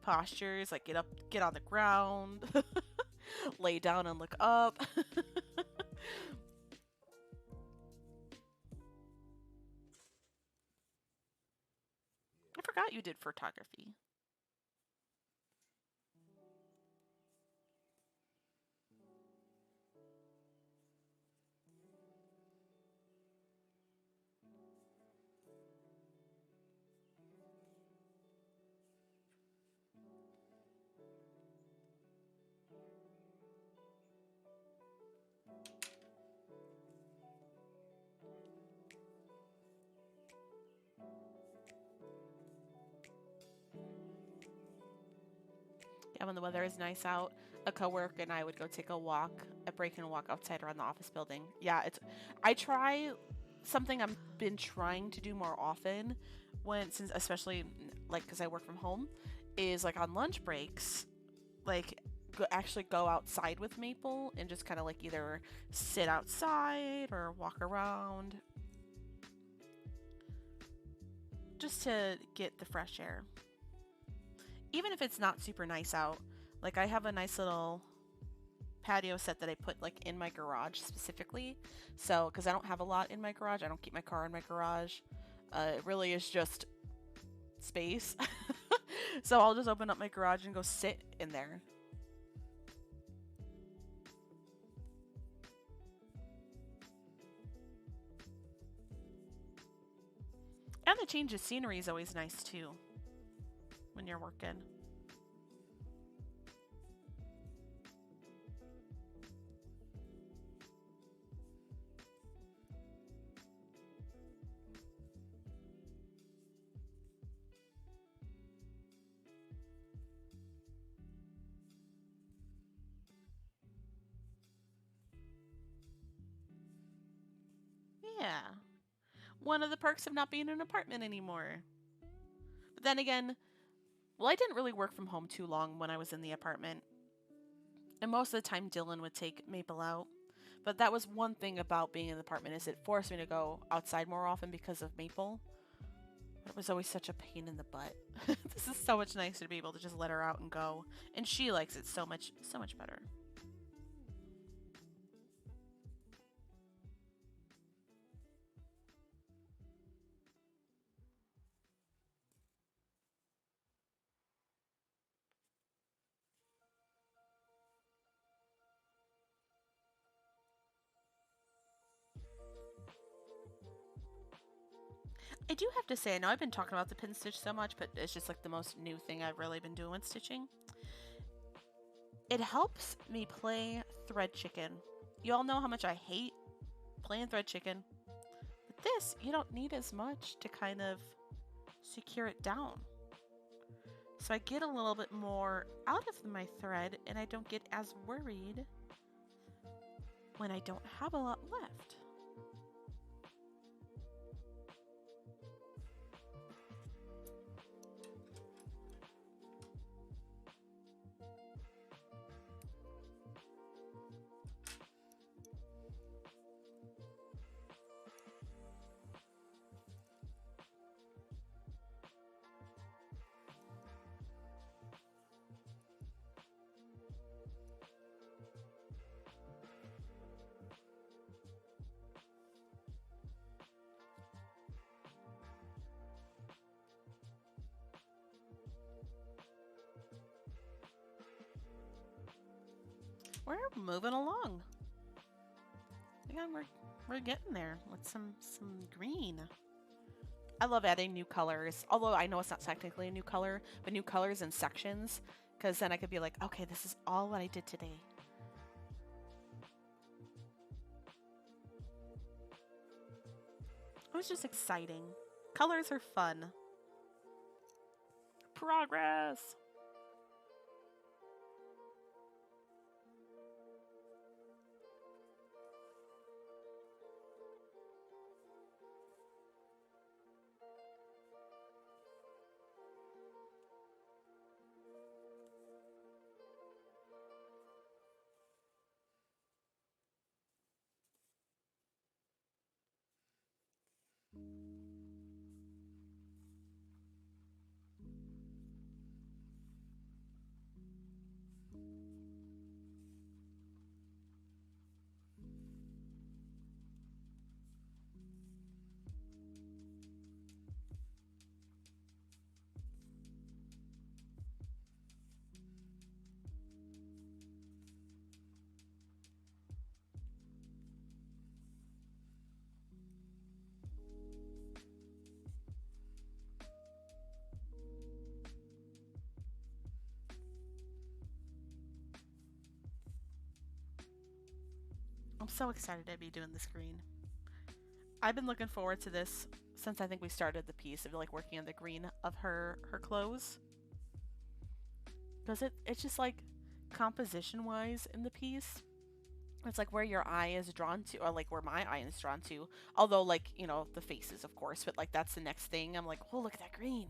postures, like get up, get on the ground, lay down and look up. I forgot you did photography. Yeah, when the weather is nice out, a coworker and I would go take a walk, a break and walk outside around the office building. Yeah, I try something I've been trying to do more often since especially like because I work from home is like on lunch breaks, like actually go outside with Maple and just kind of like either sit outside or walk around just to get the fresh air. Even if it's not super nice out, like I have a nice little patio set that I put like in my garage specifically. So, because I don't have a lot in my garage, I don't keep my car in my garage. It really is just space. So I'll just open up my garage and go sit in there. And the change of scenery is always nice too when you're working. Yeah. One of the perks of not being in an apartment anymore. But then again, well, I didn't really work from home too long when I was in the apartment. And most of the time Dylan would take Maple out. But that was one thing about being in the apartment is it forced me to go outside more often because of Maple. It was always such a pain in the butt. This is so much nicer to be able to just let her out and go. And she likes it so much better. I do have to say, I know I've been talking about the pin stitch so much, but it's just like the most new thing I've really been doing with stitching. It helps me play thread chicken. You all know how much I hate playing thread chicken. But this, you don't need as much to kind of secure it down. So I get a little bit more out of my thread and I don't get as worried when I don't have a lot left. We're moving along. Yeah, we're getting there with some green. I love adding new colors, although I know it's not technically a new color, but new colors in sections, because then I could be like, okay, this is all what I did today. It was just exciting. Colors are fun. Progress! I'm so excited to be doing this green. I've been looking forward to this since I think we started the piece of like working on the green of her clothes. Because it's just like composition wise in the piece, it's like where your eye is drawn to, or like where my eye is drawn to. Although like, you know, the faces of course, but like that's the next thing. I'm like, oh, look at that green.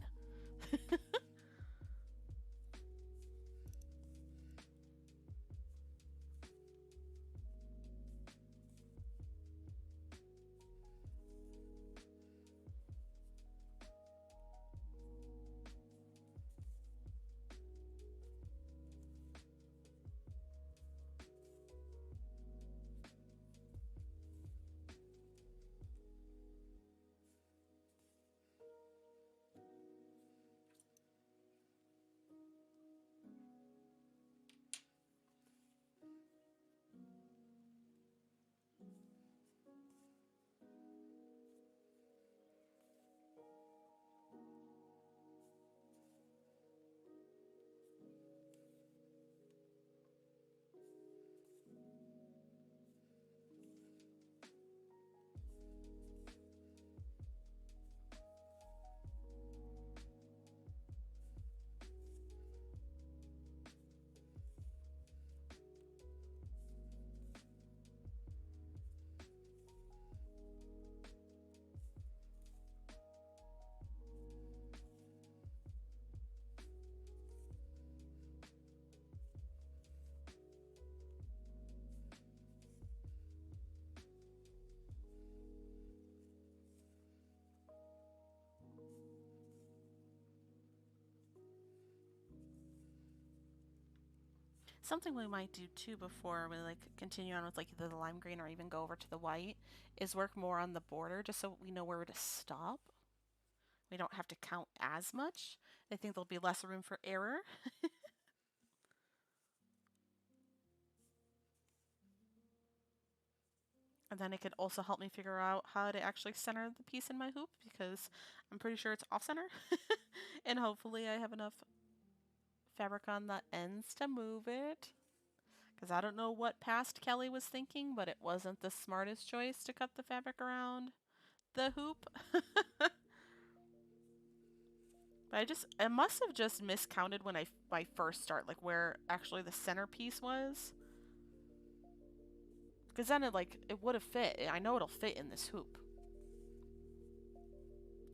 Something we might do too before we like continue on with like either the lime green or even go over to the white is work more on the border just so we know where to stop. We don't have to count as much. I think there'll be less room for error. And then it could also help me figure out how to actually center the piece in my hoop because I'm pretty sure it's off center. And hopefully I have enough fabric on the ends to move it. Because I don't know what past Kelly was thinking, but it wasn't the smartest choice to cut the fabric around the hoop. But I must have just miscounted when I first start, like where actually the centerpiece was. Because then it would have fit. I know it'll fit in this hoop.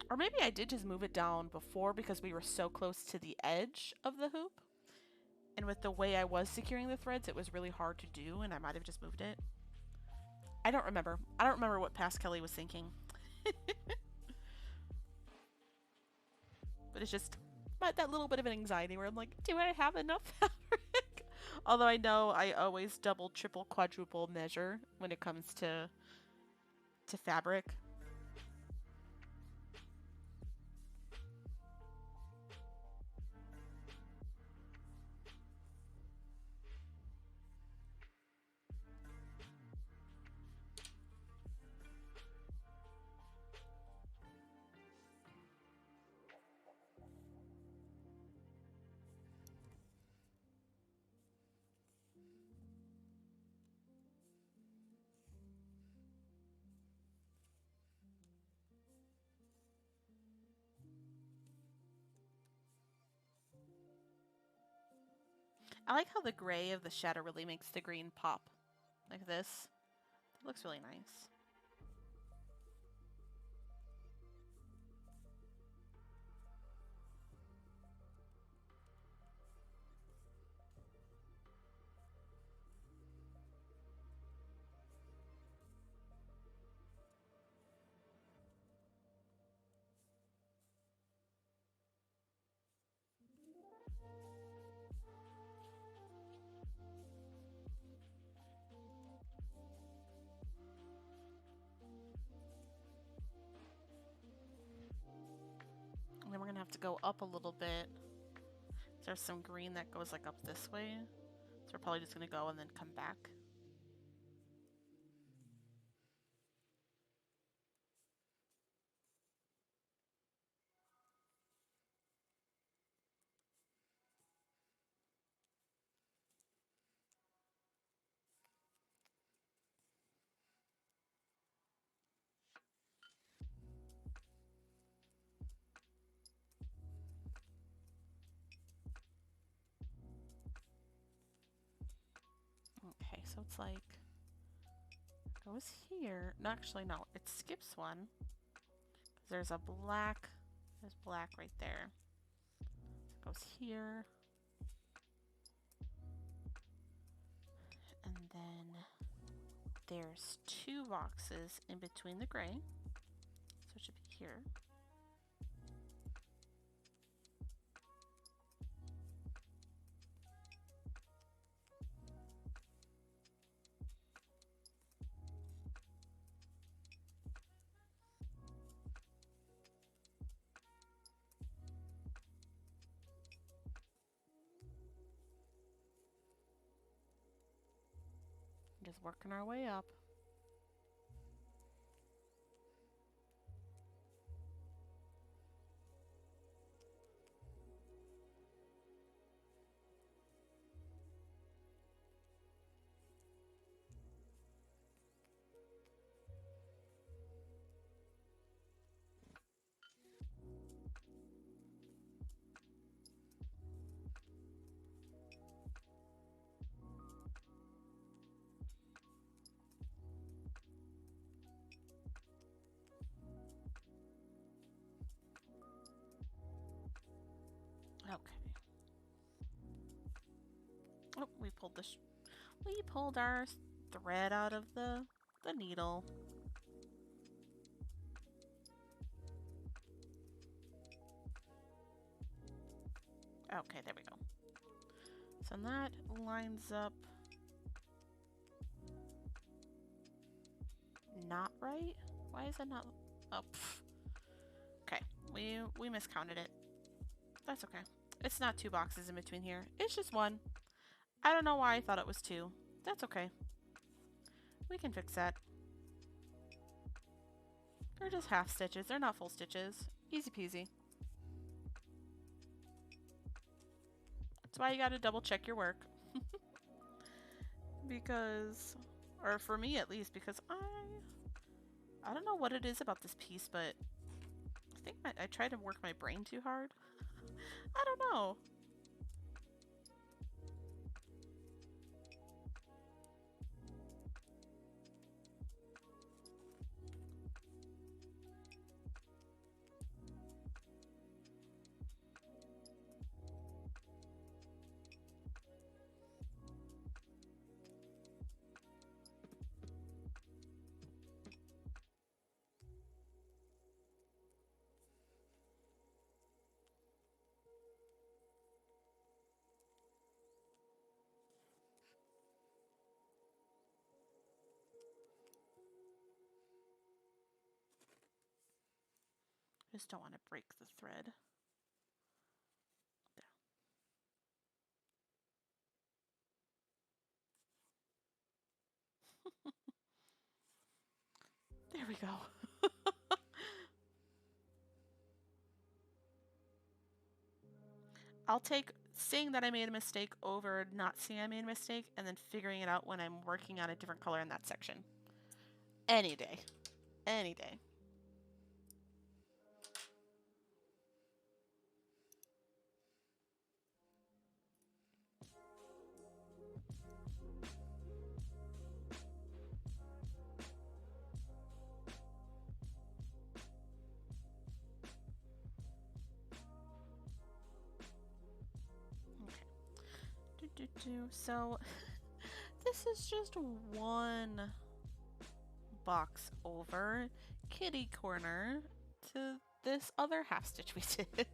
Or maybe I did just move it down before because we were so close to the edge of the hoop. And with the way I was securing the threads, it was really hard to do, and I might have just moved it. I don't remember. I don't remember what past Kelly was thinking. But it's just that little bit of an anxiety where I'm like, do I have enough fabric? Although I know I always double, triple, quadruple measure when it comes to fabric. I like how the gray of the shadow really makes the green pop. Like this. It looks really nice. And then we're going to have to go up a little bit. There's some green that goes like up this way. So we're probably just going to go and then come back. Okay, so it's like goes here. No, actually, no. It skips one. There's a black. There's black right there. It goes here. And then there's two boxes in between the gray. So it should be here. Just working our way up. Okay. Oh, we pulled our thread out of the needle. Okay, there we go. So that lines up not right. Why is it not? Oh, okay. We miscounted it. That's okay. It's not two boxes in between here. It's just one. I don't know why I thought it was two. That's okay. We can fix that. They're just half stitches. They're not full stitches. Easy peasy. That's why you gotta double check your work. Because, or for me at least, because I don't know what it is about this piece, but I think I try to work my brain too hard. I don't know. Just don't want to break the thread. There we go. I'll take seeing that I made a mistake over not seeing I made a mistake and then figuring it out when I'm working on a different color in that section. Any day. Any day. So this is just one box over kitty corner to this other half stitch we did.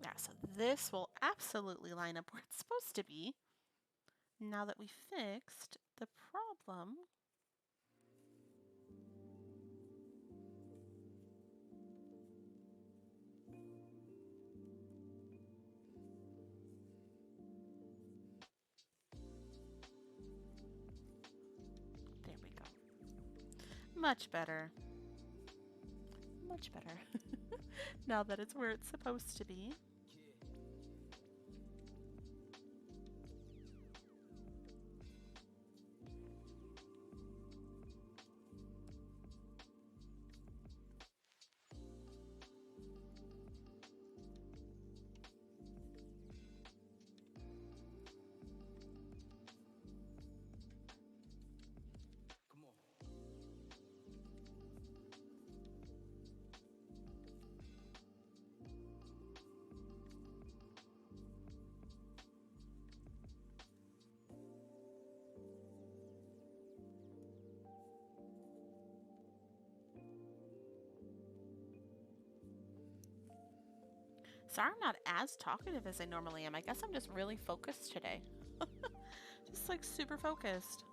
Yeah, so this will absolutely line up where it's supposed to be. Now that we fixed the problem, there we go. Much better. Much better. Now that it's where it's supposed to be. Sorry I'm not as talkative as I normally am. I guess I'm just really focused today. Just like super focused.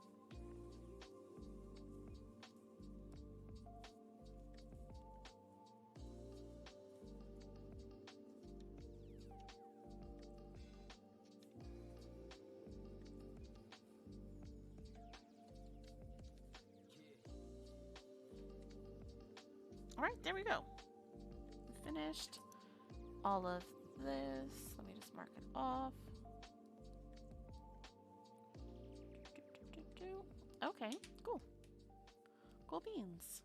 All right, there we go. Finished all of this. Let me just mark it off. Okay, cool. Cool beans.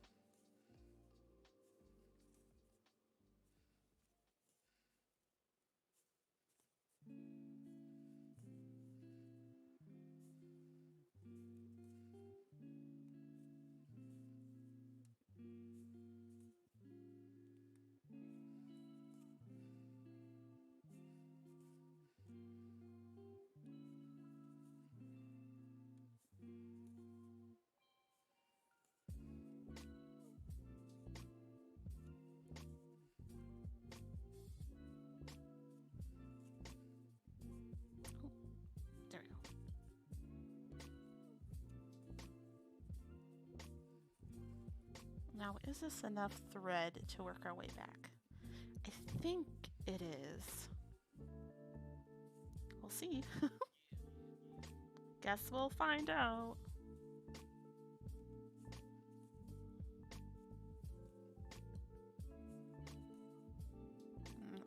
There we go. Now, is this enough thread to work our way back? I think it is. We'll see. Guess we'll find out.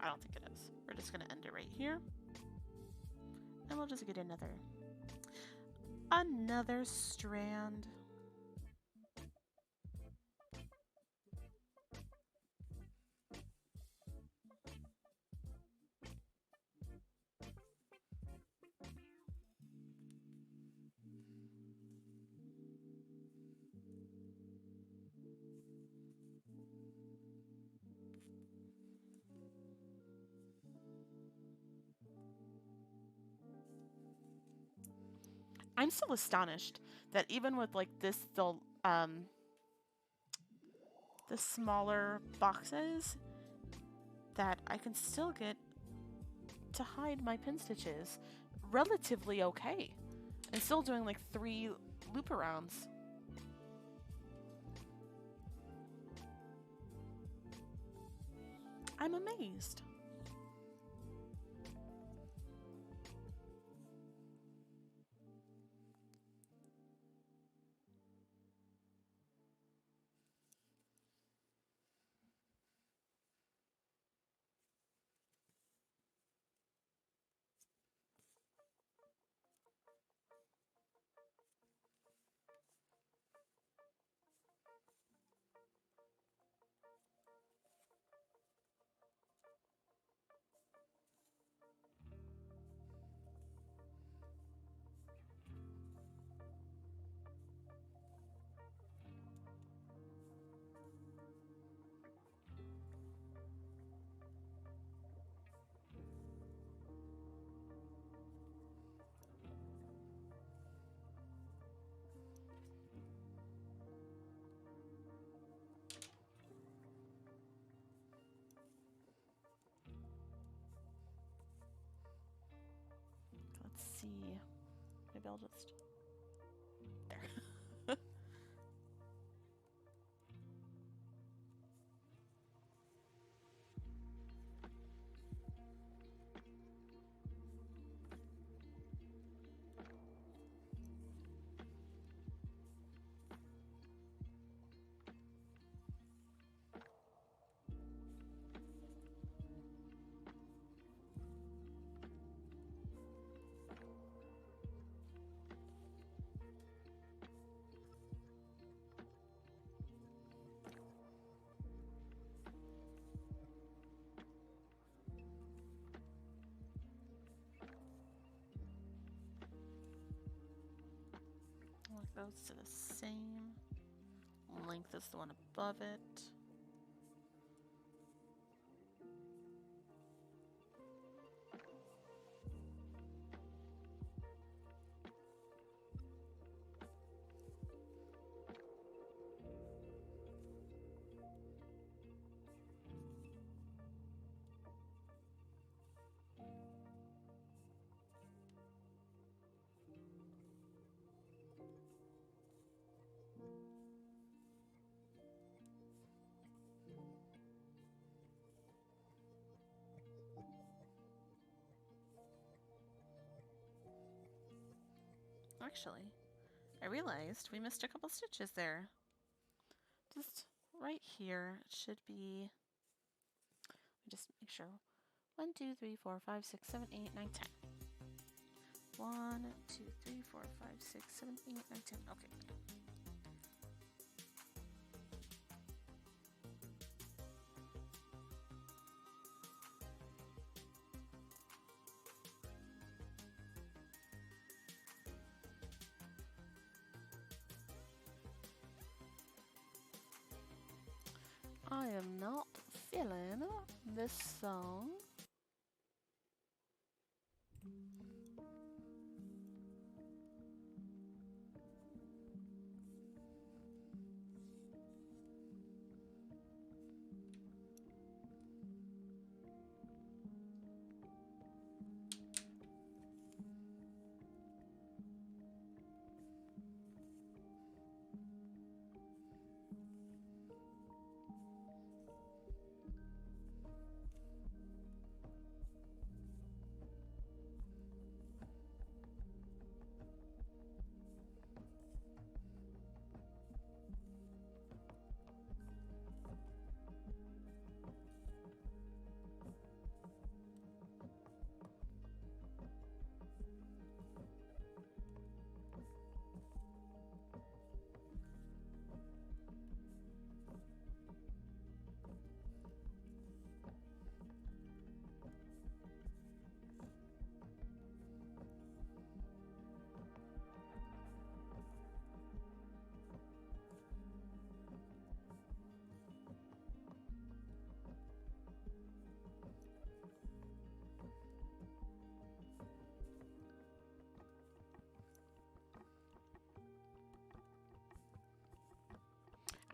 I don't think it is. We're just gonna end it right here. And we'll just get another strand. I'm still astonished that even with like the smaller boxes, that I can still get to hide my pin stitches relatively okay. And still doing like 3 loop arounds. I'm amazed. Let's see. Maybe I'll just... There. Goes to the same length as the one above it. Actually, I realized we missed a couple stitches there. Just right here, it should be, just make sure. 1, 2, 3, 4, 5, 6, 7, 8, 9, 10. 1, 2, 3, 4, 5, 6, 7, 8, 9, 10. Okay. I am not feeling this song.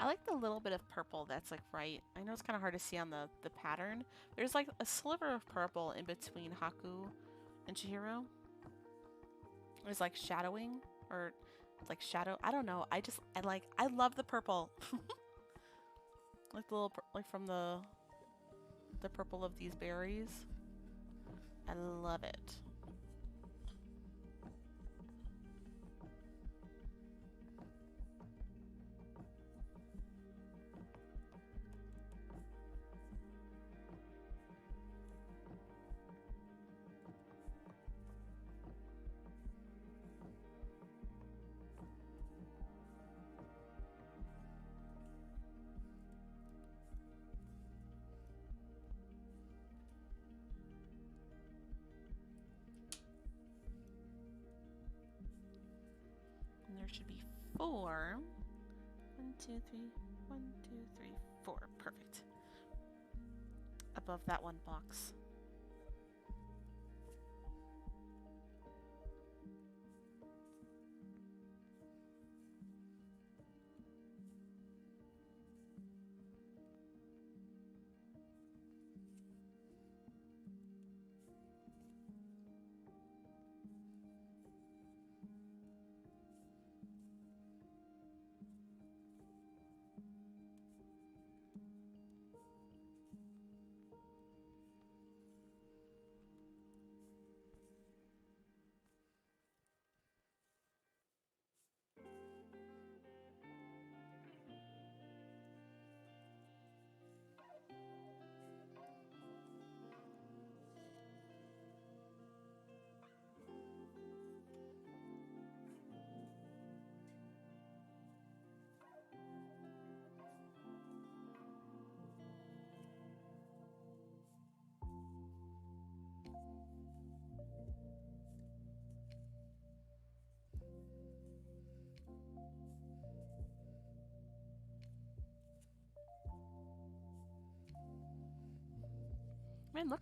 I like the little bit of purple that's like right. I know it's kind of hard to see on the pattern. There's like a sliver of purple in between Haku and Chihiro. It's like shadowing or it's like shadow. I don't know. I love the purple. Like the little like from the the purple of these berries. I love it. And there should be 4. 1, 2, 3. 1, 2, 3, 4. Perfect. Above that one box. Man, look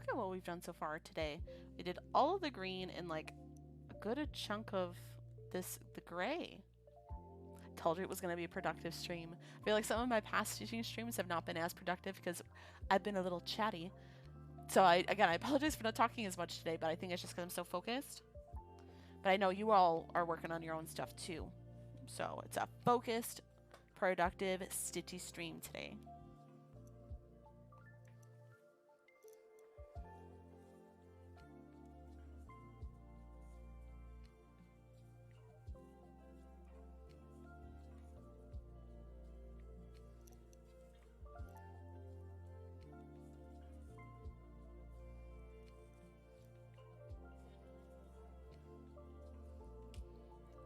at what we've done so far today. We did all of the green and like a good chunk of the gray. Told you it was going to be a productive stream. I feel like some of my past teaching streams have not been as productive because I've been a little chatty. So I apologize for not talking as much today, but I think it's just because I'm so focused. But I know you all are working on your own stuff too. So it's a focused, productive, stitchy stream today.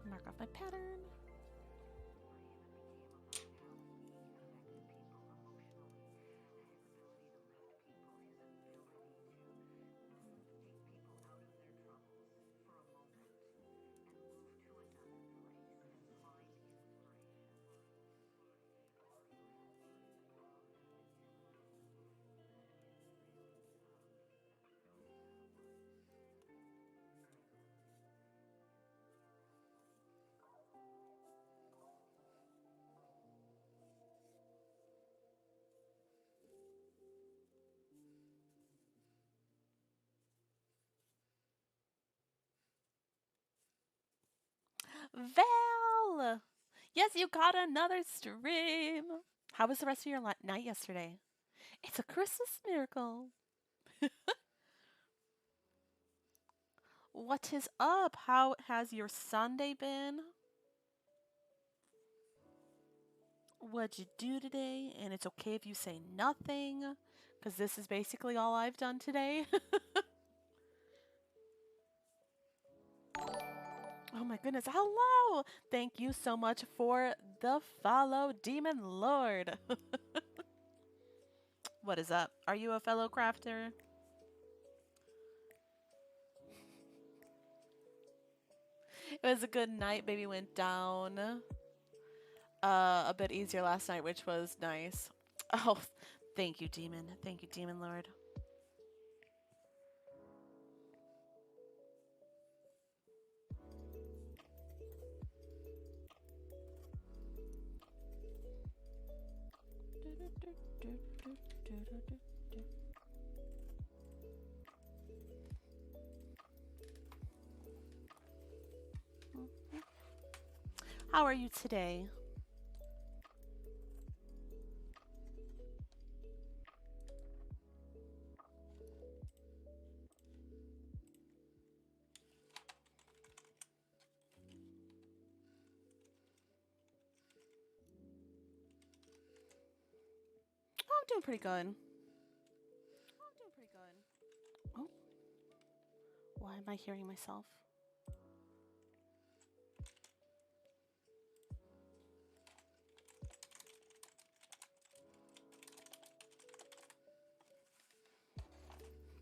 Mark off my pattern. Val! Yes, you got another stream. How was the rest of your night yesterday? It's a Christmas miracle. What is up? How has your Sunday been? What'd you do today? And it's okay if you say nothing, because this is basically all I've done today. Oh my goodness. Hello! Thank you so much for the follow, Demon Lord. What is up? Are you a fellow crafter? It was a good night. Baby went down a bit easier last night, which was nice. Oh, thank you, Demon. Thank you, Demon Lord. How are you today? doing pretty good. Oh, why am I hearing myself?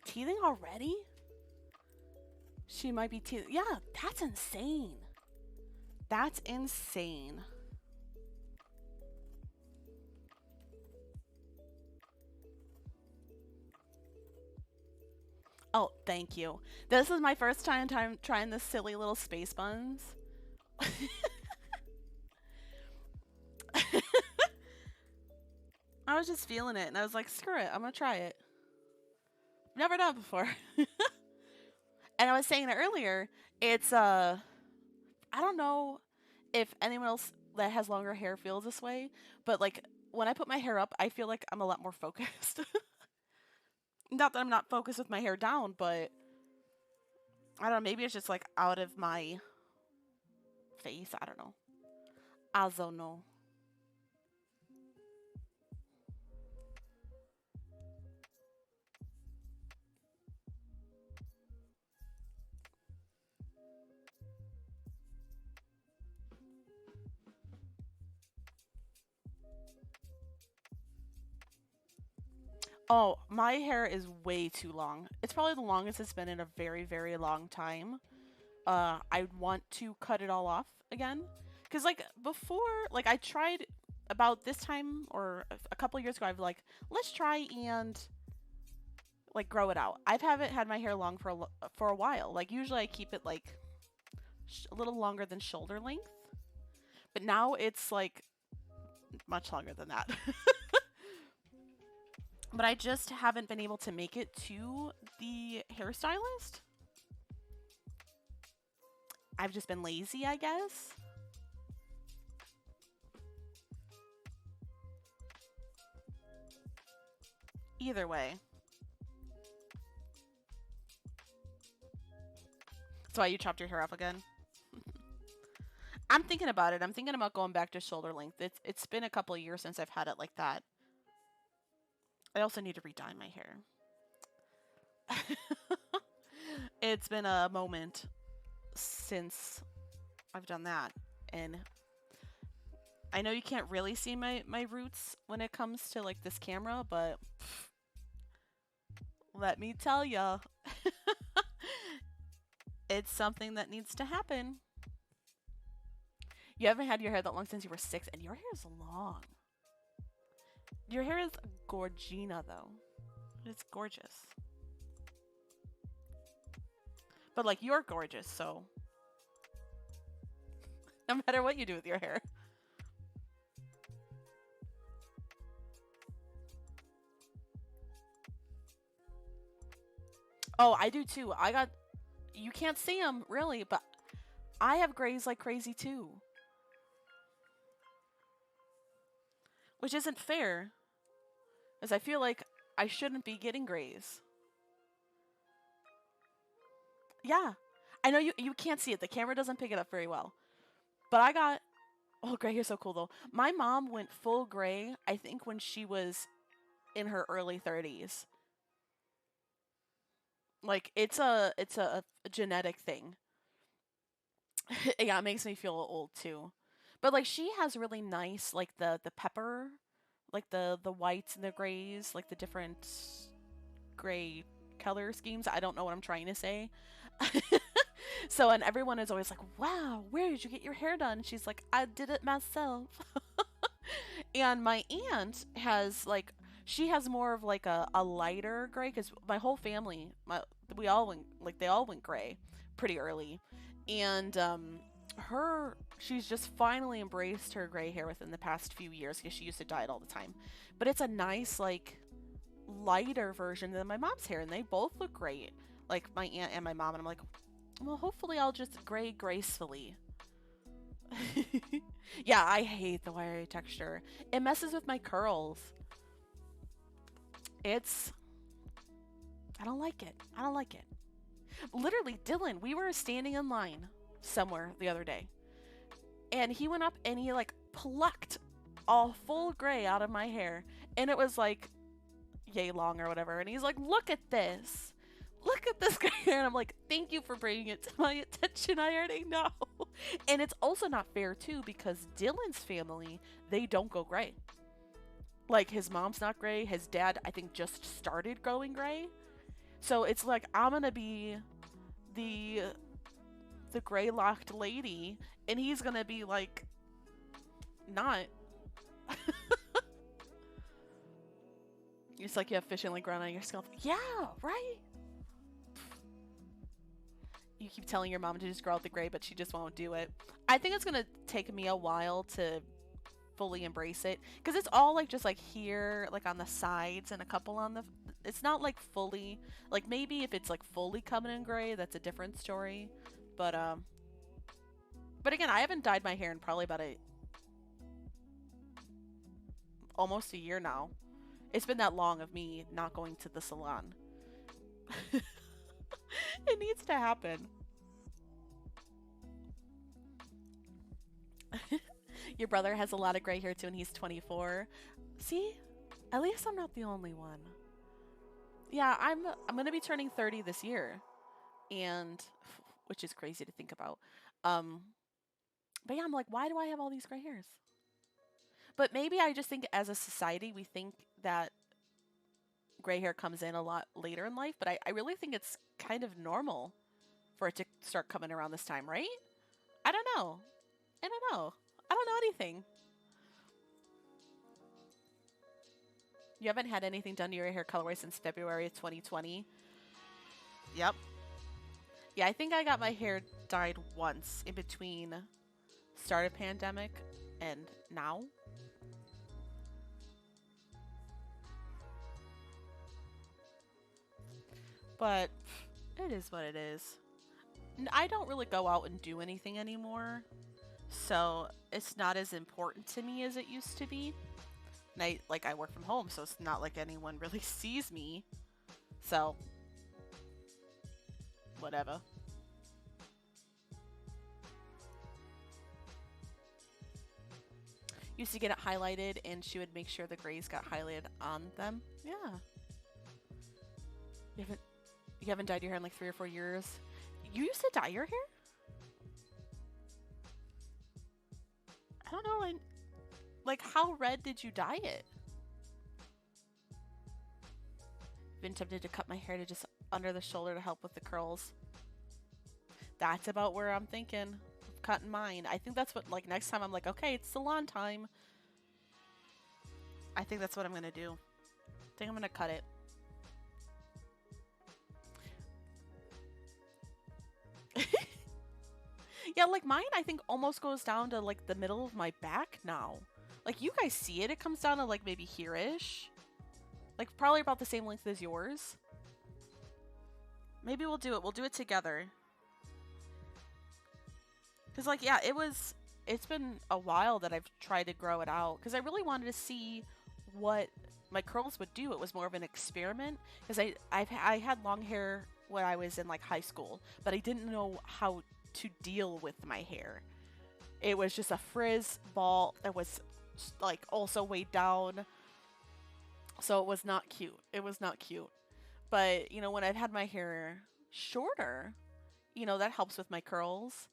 Teething already? She might be teething. Yeah, that's insane. That's insane. Oh, thank you. This is my first time trying this silly little space buns. I was just feeling it, and I was like, screw it, I'm gonna try it. Never done before. And I was saying it earlier, it's, I don't know if anyone else that has longer hair feels this way, but like, when I put my hair up, I feel like I'm a lot more focused. Not that I'm not focused with my hair down, but I don't know, maybe it's just like out of my face, I don't know. I don't know. Oh, my hair is way too long. It's probably the longest it's been in a very, very long time. I want to cut it all off again. Because, like, before, like, I tried about this time or a couple years ago, I've like, let's try and, like, grow it out. I haven't had my hair long for a while. Like, usually I keep it, like, a little longer than shoulder length. But now it's, like, much longer than that. But I just haven't been able to make it to the hairstylist. I've just been lazy, I guess. Either way. That's why you chopped your hair off again. I'm thinking about it. I'm thinking about going back to shoulder length. It's been a couple of years since I've had it like that. I also need to re-dye my hair. It's been a moment since I've done that. And I know you can't really see my roots when it comes to like this camera, but let me tell ya. It's something that needs to happen. You haven't had your hair that long since you were 6, and your hair is long. Your hair is gorgina, though. It's gorgeous. But, like, you're gorgeous, so... no matter what you do with your hair. Oh, I do, too. I got... You can't see them, really, but I have grays like crazy, too. Which isn't fair. As I feel like I shouldn't be getting grays. Yeah. I know you can't see it. The camera doesn't pick it up very well. But I got... Oh, gray hair's so cool, though. My mom went full gray, I think, when she was in her early 30s. Like, it's a genetic thing. Yeah, it makes me feel old, too. But, like, she has really nice, like, the pepper, like, the whites and the grays, like, the different gray color schemes. I don't know what I'm trying to say. So, and everyone is always like, wow, where did you get your hair done? She's like, I did it myself. And my aunt has, like, she has more of, like, a lighter gray, because my whole family, we all went, like, they all went gray pretty early. And, she's just finally embraced her gray hair within the past few years, because she used to dye it all the time. But it's a nice, like, lighter version than my mom's hair, and they both look great. Like, my aunt and my mom, and I'm like, well, hopefully I'll just gray gracefully. Yeah, I hate the wiry texture. It messes with my curls. I don't like it. I don't like it. Literally, Dylan, we were standing in line somewhere the other day, and he went up and he, like, plucked all full gray out of my hair, and it was like yay long or whatever. And he's like, look at this. Look at this gray hair. And I'm like, thank you for bringing it to my attention. I already know. And it's also not fair, too, because Dylan's family, they don't go gray. Like, his mom's not gray. His dad, I think, just started growing gray. So it's like, I'm going to be the gray-locked lady, and he's going to be, like, not. It's like you have fish and like ground on your scalp. Yeah, right? You keep telling your mom to just grow out the gray, but she just won't do it. I think it's going to take me a while to fully embrace it, because it's all like just like here, like on the sides, and a couple on the, it's not like fully, like maybe if it's like fully coming in gray, that's a different story. But again, I haven't dyed my hair in probably about almost a year now. It's been that long of me not going to the salon. It needs to happen. Your brother has a lot of gray hair too, and he's 24. See? At least I'm not the only one. Yeah, I'm gonna be turning 30 this year. And which is crazy to think about. But yeah, I'm like, why do I have all these gray hairs? But maybe I just think as a society we think that gray hair comes in a lot later in life, but I really think it's kind of normal for it to start coming around this time, right? I don't know. I don't know. I don't know anything. You haven't had anything done to your hair colorway since February of 2020? Yep. Yeah, I think I got my hair dyed once in between start of pandemic and now. But it is what it is. I don't really go out and do anything anymore, so it's not as important to me as it used to be. And I work from home, so it's not like anyone really sees me. So whatever. Used to get it highlighted, and she would make sure the grays got highlighted on them. Yeah. You haven't dyed your hair in like 3 or 4 years. You used to dye your hair? I don't know. Like, how red did you dye it? Been tempted to cut my hair to just under the shoulder to help with the curls. That's about where I'm thinking of cutting mine. I think that's what, like, next time I'm like, okay, it's salon time. I think that's what I'm gonna do. I think I'm gonna cut it. Yeah, like mine I think almost goes down to like the middle of my back now. Like you guys see it, it comes down to like maybe here-ish. Like probably about the same length as yours. Maybe we'll do it together. Cause like, yeah, it's been a while that I've tried to grow it out. Cause I really wanted to see what my curls would do. It was more of an experiment. Cause I had long hair when I was in like high school, but I didn't know how to deal with my hair. It was just a frizz ball that was like also weighed down, so it was not cute. It was not cute. But you know, when I've had my hair shorter, you know, that helps with my curls,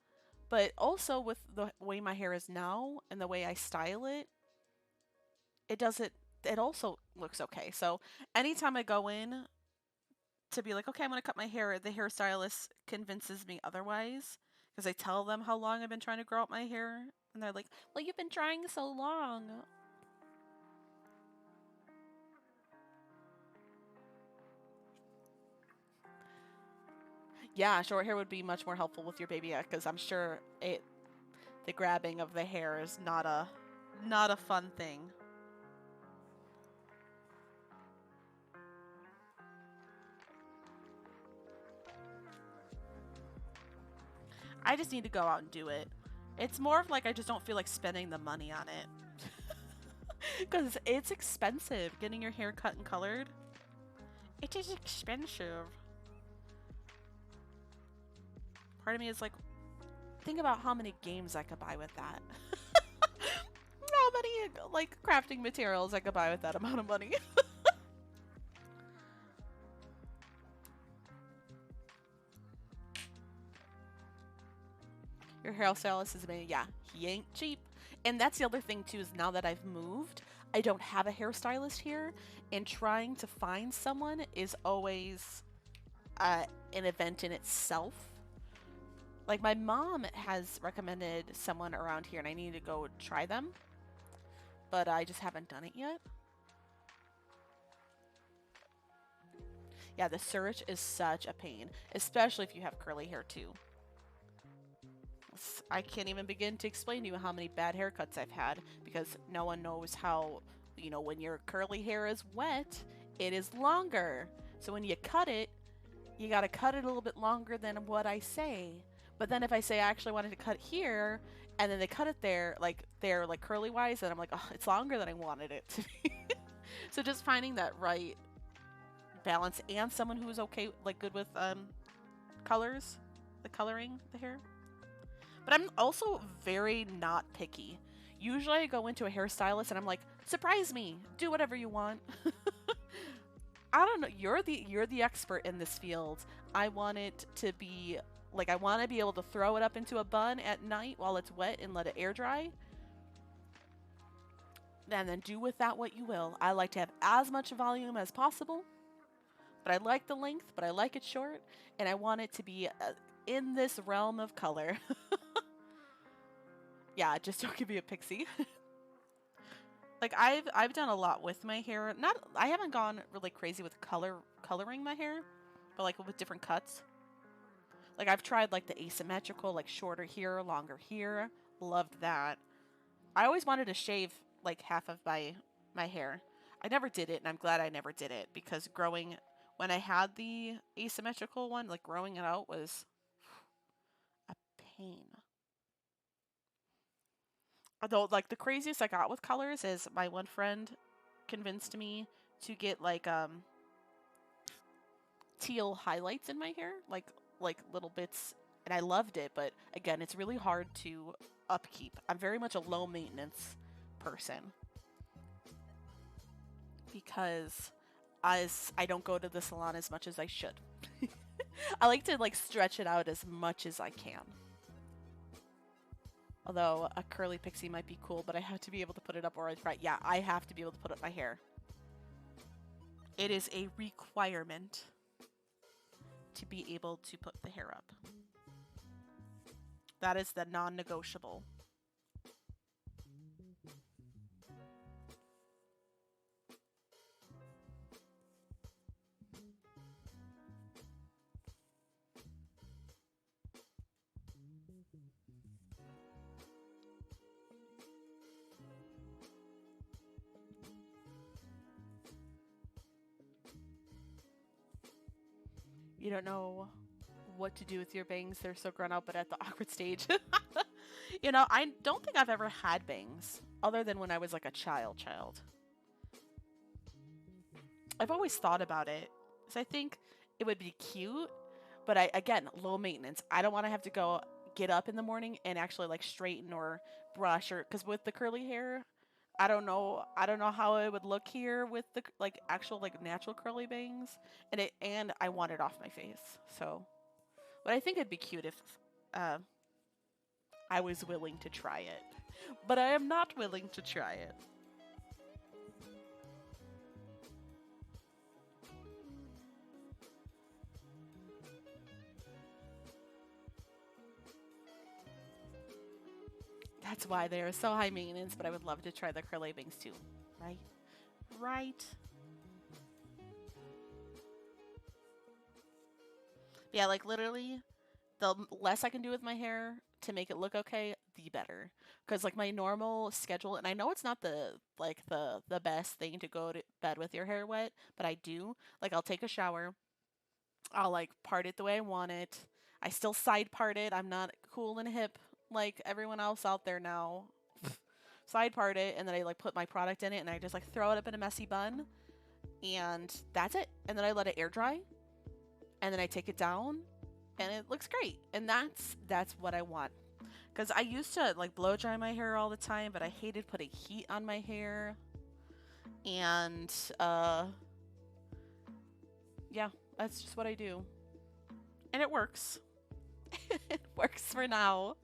but also with the way my hair is now and the way I style it, it also looks okay. So anytime I go in to be like, okay, I'm gonna cut my hair, the hairstylist convinces me otherwise. Because I tell them how long I've been trying to grow out my hair. And they're like, well, you've been trying so long. Yeah, short hair would be much more helpful with your baby, because I'm sure the grabbing of the hair is not a fun thing. I just need to go out and do it. It's more of like I just don't feel like spending the money on it. Because it's expensive getting your hair cut and colored. It is expensive. Part of me is like, think about how many games I could buy with that. How many like crafting materials I could buy with that amount of money. Your hairstylist is amazing. Yeah, he ain't cheap. And that's the other thing too, is now that I've moved, I don't have a hairstylist here, and trying to find someone is always an event in itself. Like my mom has recommended someone around here, and I need to go try them, but I just haven't done it yet. Yeah, the search is such a pain, especially if you have curly hair too. I can't even begin to explain to you how many bad haircuts I've had because no one knows how, when your curly hair is wet, it is longer. So when you cut it, you got to cut it a little bit longer than what I say. But then if I say I actually wanted to cut here, and then they cut it there, like they're like curly wise, and I'm like, oh, it's longer than I wanted it to be. So just finding that right balance, and someone who's okay, like good with colors, the coloring the hair. But I'm also very not picky. Usually I go into a hairstylist and I'm like, surprise me, do whatever you want. I don't know, you're the expert in this field. I want it to be like, I want to be able to throw it up into a bun at night while it's wet and let it air dry. And then do with that what you will. I like to have as much volume as possible, but I like the length, but I like it short, and I want it to be in this realm of color. Yeah, just don't give me a pixie. Like I've done a lot with my hair. I haven't gone really crazy with coloring my hair, but like with different cuts. Like I've tried like the asymmetrical, like shorter here, longer here. Loved that. I always wanted to shave like half of my hair. I never did it, and I'm glad I never did it because when I had the asymmetrical one, like growing it out was a pain. Although, like, the craziest I got with colors is my one friend convinced me to get like teal highlights in my hair, like little bits, and I loved it. But again, it's really hard to upkeep. I'm very much a low maintenance person because I don't go to the salon as much as I should. I like to like stretch it out as much as I can. Although a curly pixie might be cool, but I have to be able to put it up, or yeah, I have to be able to put up my hair. It is a requirement to be able to put the hair up. That is the non-negotiable. You don't know what to do with your bangs. They're so grown out, but at the awkward stage. I don't think I've ever had bangs other than when I was like a child. I've always thought about it. So I think it would be cute, but again, low maintenance. I don't want to have to go get up in the morning and actually like straighten or brush, or because with the curly hair, I don't know how it would look here with the like actual like natural curly bangs, and I want it off my face. So, but I think it'd be cute if I was willing to try it. But I am not willing to try it. That's why they are so high maintenance, but I would love to try the curly bangs too. Right? Right. Yeah, like literally, the less I can do with my hair to make it look okay, the better. Because like my normal schedule, and I know it's not the best thing to go to bed with your hair wet, but I do. Like I'll take a shower, I'll like part it the way I want it. I still side part it. I'm not cool and hip like everyone else out there now. Side part it, and then I like put my product in it, and I just like throw it up in a messy bun, and that's it. And then I let it air dry, and then I take it down, and it looks great. And that's what I want. Because I used to like blow dry my hair all the time, but I hated putting heat on my hair. And yeah, that's just what I do. And it works. It works for now.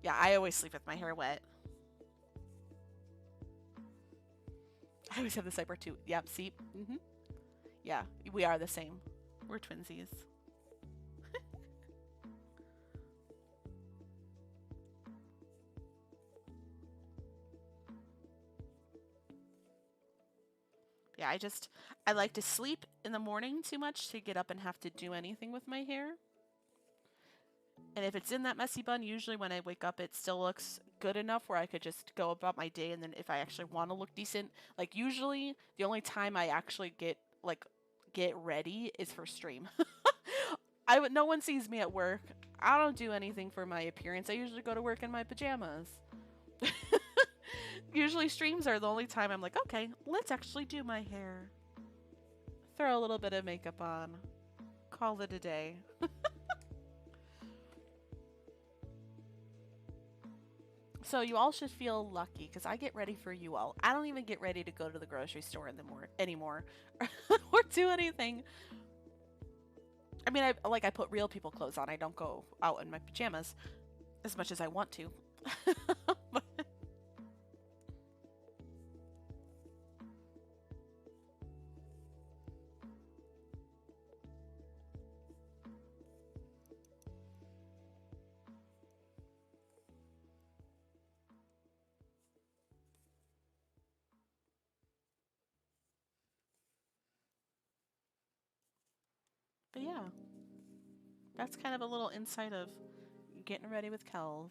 Yeah, I always sleep with my hair wet. I always have the sidebar too. Yep, see? Yeah, we are the same. We're twinsies. Yeah, I like to sleep in the morning too much to get up and have to do anything with my hair. And if it's in that messy bun, usually when I wake up, it still looks good enough where I could just go about my day. And then if I actually want to look decent, like usually the only time I actually get ready is for stream. No one sees me at work. I don't do anything for my appearance. I usually go to work in my pajamas. Usually streams are the only time I'm like, okay, let's actually do my hair. Throw a little bit of makeup on. Call it a day. So you all should feel lucky because I get ready for you all. I don't even get ready to go to the grocery store anymore or do anything. I mean, I put real people clothes on. I don't go out in my pajamas as much as I want to. But yeah, that's kind of a little insight of getting ready with Kells.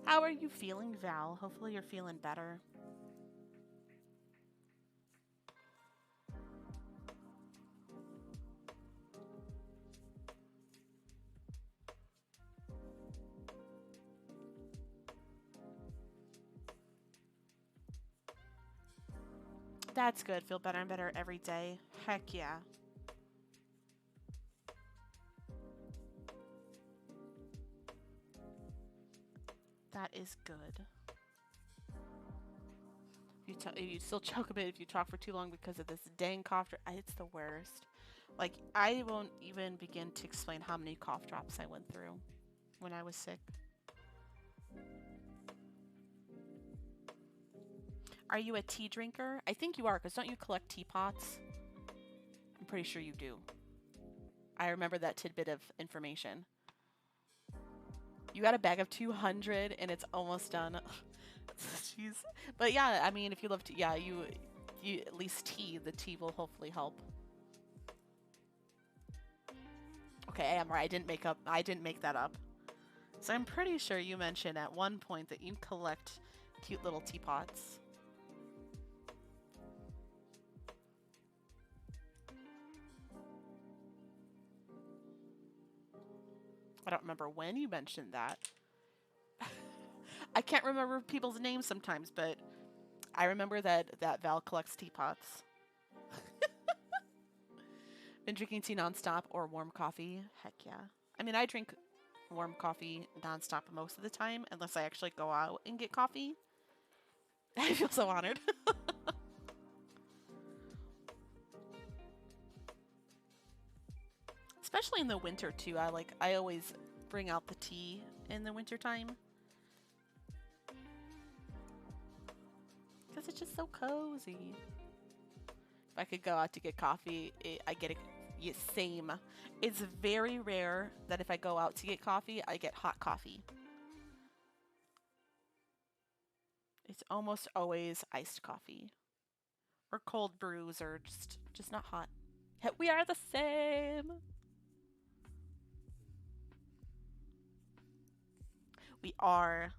How are you feeling, Val? Hopefully you're feeling better. That's good. Feel better and better every day. Heck yeah. That is good. You still choke a bit if you talk for too long because of this dang cough drop. It's the worst. Like, I won't even begin to explain how many cough drops I went through when I was sick. Are you a tea drinker? I think you are, because don't you collect teapots? I'm pretty sure you do. I remember that tidbit of information. You got a bag of 200 and it's almost done. Jeez. But yeah, I mean, if you love tea, yeah, you at least tea. The tea will hopefully help. Okay, I am right. I didn't make that up. So I'm pretty sure you mentioned at one point that you collect cute little teapots. I don't remember when you mentioned that. I can't remember people's names sometimes, but I remember that Val collects teapots. Been drinking tea nonstop or warm coffee? Heck yeah. I mean, I drink warm coffee nonstop most of the time, unless I actually go out and get coffee. I feel so honored. Especially in the winter too. I always bring out the tea in the winter time. Because it's just so cozy. If I could go out to get coffee, I get it. Same. It's very rare that if I go out to get coffee, I get hot coffee. It's almost always iced coffee. Or cold brews or just not hot. We are the same. We are.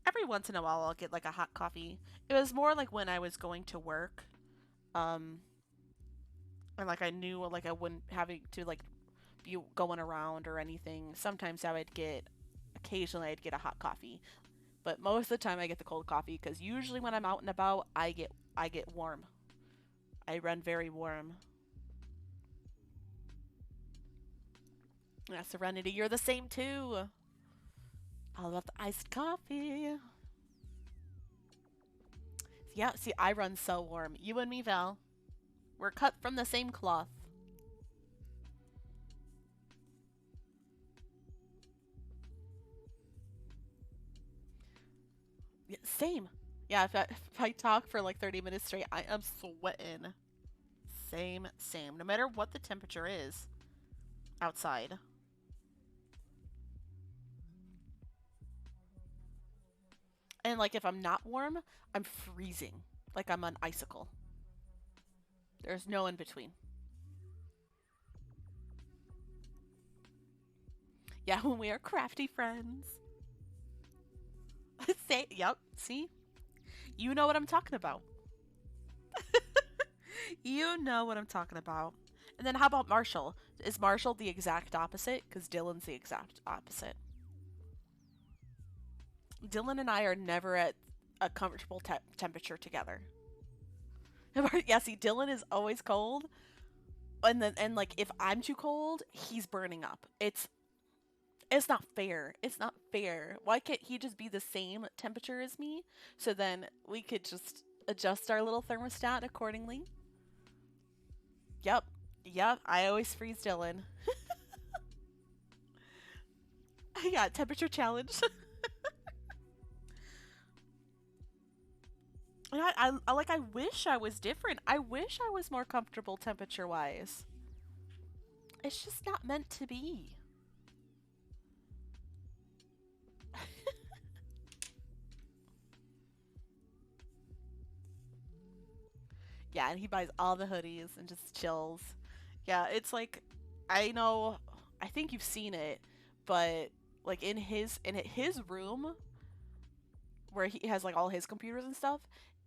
Every once in a while I'll get like a hot coffee. It was more like when I was going to work. And like I knew like I wouldn't having to like be going around or anything. Sometimes occasionally I'd get a hot coffee. But most of the time I get the cold coffee because usually when I'm out and about I get warm. I run very warm. Yeah, Serenity, you're the same too. All about the iced coffee. Yeah, see, I run so warm. You and me, Val. We're cut from the same cloth. Yeah, same. Yeah, if I talk for like 30 minutes straight, I am sweating. Same, same. No matter what the temperature is outside. And like if I'm not warm, I'm freezing. Like I'm an icicle. There's no in between. Yeah, when we are crafty friends. Say, yep, see? You know what I'm talking about. You know what I'm talking about. And then how about Marshall? Is Marshall the exact opposite? Because Dylan's the exact opposite. Dylan and I are never at a comfortable temperature together. Yeah, see, Dylan is always cold, and like if I'm too cold, he's burning up. It's not fair. It's not fair. Why can't he just be the same temperature as me? So then we could just adjust our little thermostat accordingly. Yep. Yep. I always freeze Dylan. Yeah, temperature challenge. And I wish I was different. I wish I was more comfortable temperature wise. It's just not meant to be. Yeah, and he buys all the hoodies and just chills. Yeah, it's like I know I think you've seen it, but like in his room where he has like all his computers and stuff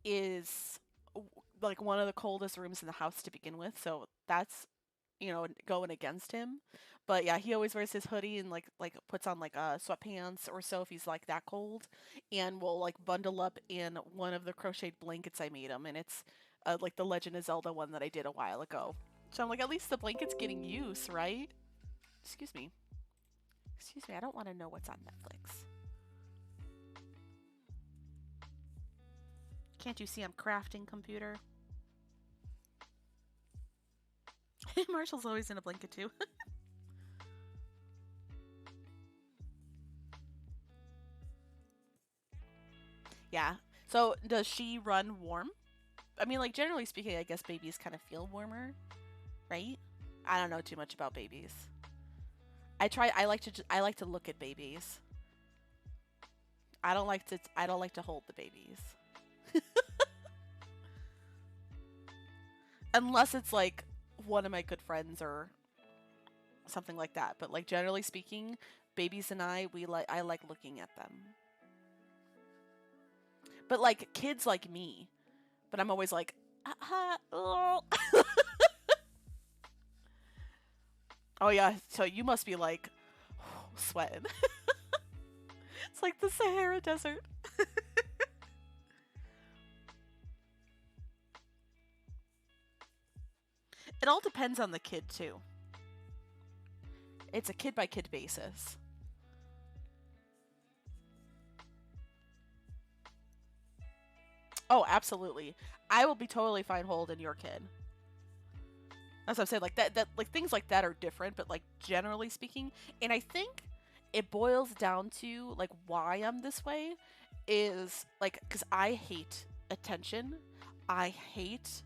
is like one of the coldest rooms in the house to begin with. So that's going against him. But yeah, he always wears his hoodie and like puts on like sweatpants or so if he's like that cold, and will like bundle up in one of the crocheted blankets I made him, and it's like the Legend of Zelda one that I did a while ago. So I'm like, at least the blanket's getting use, right? Excuse me. Excuse me. I don't want to know what's on Netflix. Can't you see I'm crafting, computer? Marshall's always in a blanket too. Yeah. So does she run warm? I mean, like generally speaking, I guess babies kind of feel warmer, right? I don't know too much about babies. I like to look at babies. I don't like to hold the babies. Unless it's like one of my good friends or something like that. But like generally speaking, babies and I like looking at them. But like kids like me. But I'm always like, oh. Oh yeah, so you must be like sweating. It's like the Sahara Desert. It all depends on the kid too. It's a kid by kid basis. Oh, absolutely. I will be totally fine holding your kid. That's what I'm saying. Like that like things like that are different, but like generally speaking, and I think it boils down to like why I'm this way is like because I hate attention. I hate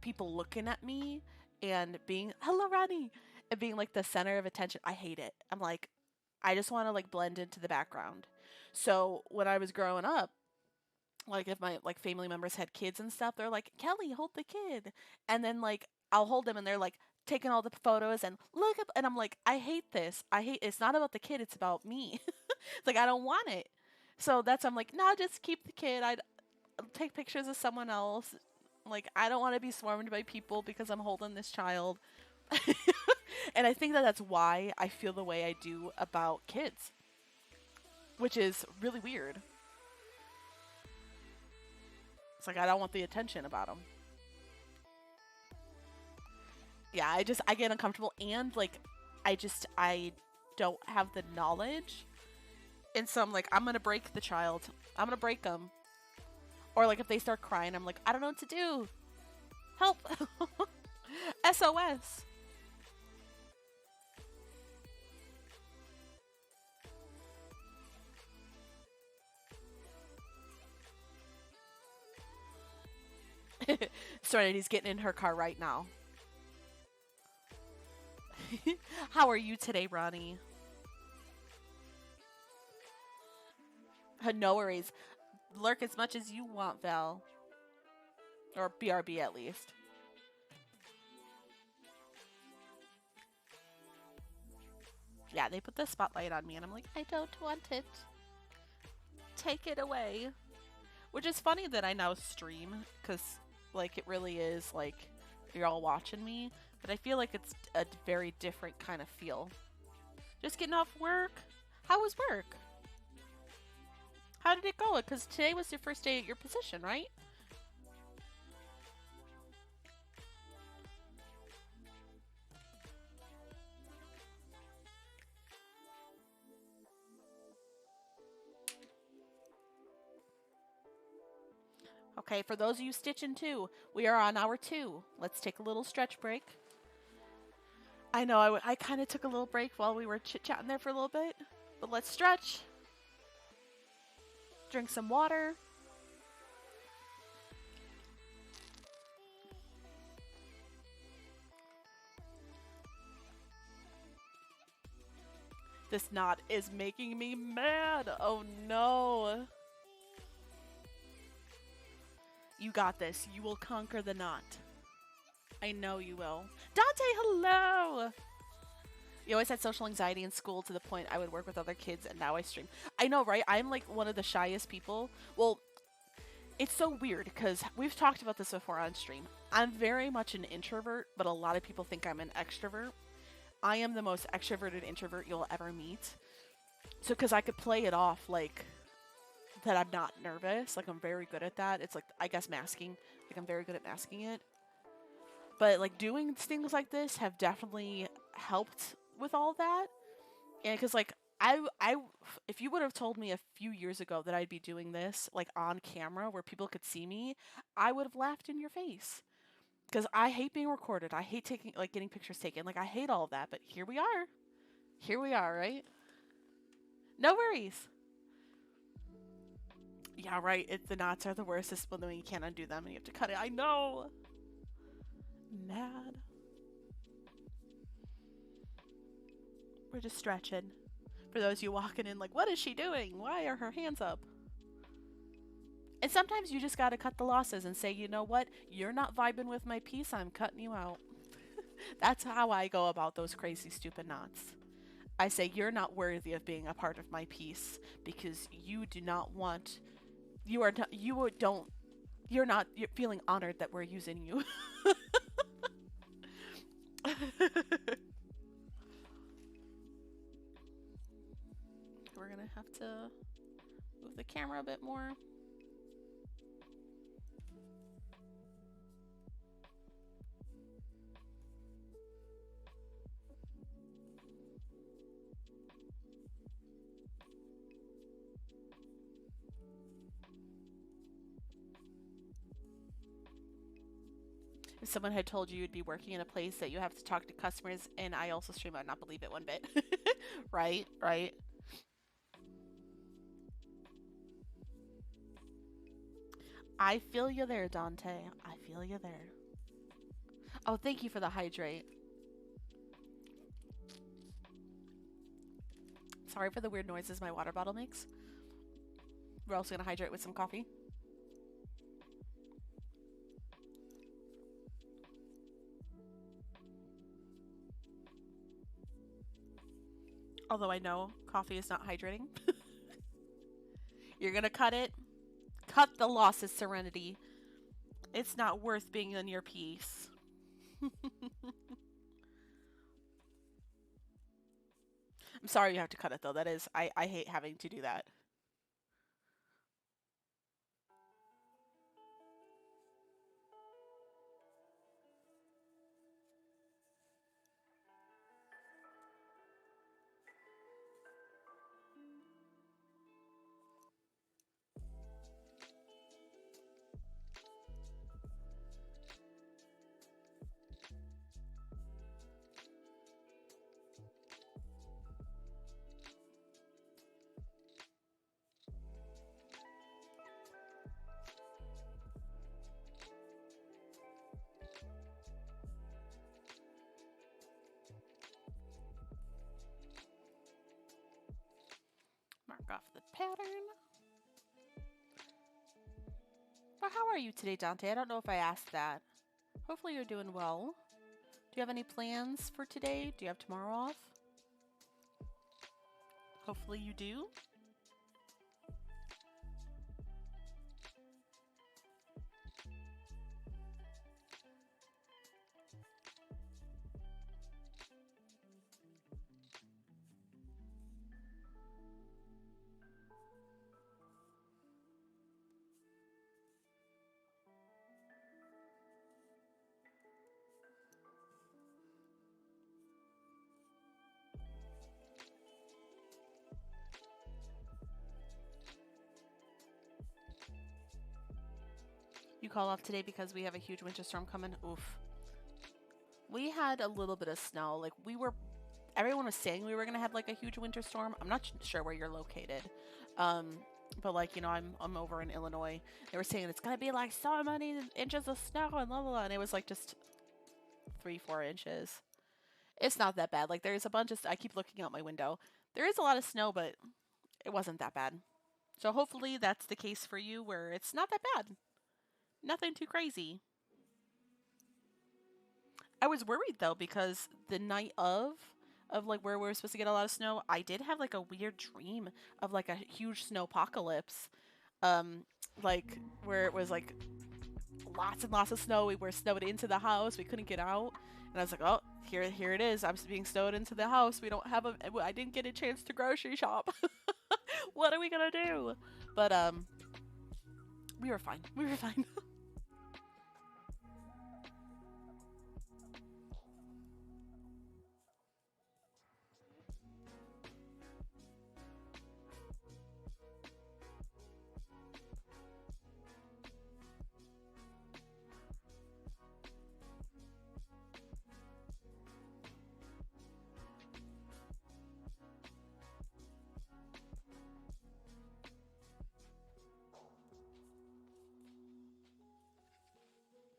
people looking at me and being hello Ronnie and being like the center of attention. I hate it. I'm like I just want to like blend into the background. So when I was growing up, like if my like family members had kids and stuff, they're like, "Kelly, hold the kid." And then like I'll hold them and they're like taking all the photos and look up and I'm like, "I hate this. I hate it's not about the kid, it's about me." It's like I don't want it. So that's I'm like, "No, just keep the kid. I'd take pictures of someone else." Like I don't want to be swarmed by people because I'm holding this child. And I think that that's why I feel the way I do about kids, which is really weird. It's like I don't want the attention about them. Yeah, I get uncomfortable and like I don't have the knowledge And so I'm like, I'm gonna break the child. I'm gonna break them. Or like if they start crying, I'm like, I don't know what to do. Help! SOS. Serenity's getting in her car right now. How are you today, Ronnie? No worries. Lurk as much as you want, Val. Or BRB at least. Yeah, they put the spotlight on me and I'm like, I don't want it. Take it away. Which is funny that I now stream, because, like, it really is, like, you're all watching me. But I feel like it's a very different kind of feel. Just getting off work. How was work? How did it go? Because today was your first day at your position, right? Okay, for those of you stitching too, we are on hour 2. Let's take a little stretch break. I know I kind of took a little break while we were chit-chatting there for a little bit. But let's stretch. Drink some water. This knot is making me mad. Oh no. You got this. You will conquer the knot. I know you will. Dante, hello! You always had social anxiety in school to the point I would work with other kids and now I stream. I know, right? I'm like one of the shyest people. Well, it's so weird because we've talked about this before on stream. I'm very much an introvert, but a lot of people think I'm an extrovert. I am the most extroverted introvert you'll ever meet. So, because I could play it off like that I'm not nervous. Like, I'm very good at that. It's like, I guess, masking. Like, I'm very good at masking it. But, like, doing things like this have definitely helped with all that. And because, like, if you would have told me a few years ago that I'd be doing this, like, on camera where people could see me, I would have laughed in your face. Because I hate being recorded. I hate getting pictures taken. Like, I hate all of that. But here we are. Here we are, right? No worries. Yeah, right. The knots are the worst. It's when you can't undo them and you have to cut it. I know. Mad. We're just stretching. For those of you walking in like, what is she doing? Why are her hands up? And sometimes you just gotta cut the losses and say, you know what? You're not vibing with my piece. I'm cutting you out. That's how I go about those crazy, stupid knots. I say, you're not worthy of being a part of my piece because you do not want... You're feeling honored that we're using you. We're gonna have to move the camera a bit more. If someone had told you you'd be working in a place that you have to talk to customers, and I also stream, I'd not believe it one bit. Right, right. I feel you there, Dante. I feel you there. Oh, thank you for the hydrate. Sorry for the weird noises my water bottle makes. We're also going to hydrate with some coffee. Although I know coffee is not hydrating. You're going to cut it. Cut the losses, Serenity. It's not worth being on your piece. I'm sorry you have to cut it, though. That is, I hate having to do that. Mark off the pattern. But how are you today, Dante? I don't know if I asked that. Hopefully you're doing well. Do you have any plans for today? Do you have tomorrow off? Hopefully you do. You call off today because we have a huge winter storm coming? Oof. We had a little bit of snow. Like everyone was saying we were going to have like a huge winter storm. I'm not sure where you're located. But like, you know, I'm over in Illinois. They were saying it's going to be like so many inches of snow and blah, blah, blah. And it was like just 3-4 inches. It's not that bad. Like there's a bunch of, I keep looking out my window. There is a lot of snow, but it wasn't that bad. So hopefully that's the case for you where it's not that bad. Nothing too crazy. I was worried though because the night of like where we were supposed to get a lot of snow, I did have like a weird dream of like a huge snow apocalypse. Like where it was like lots and lots of snow. We were snowed into the house. We couldn't get out. And I was like, oh, here it is. I'm being snowed into the house. I didn't get a chance to grocery shop. What are we gonna do? But we were fine. We were fine.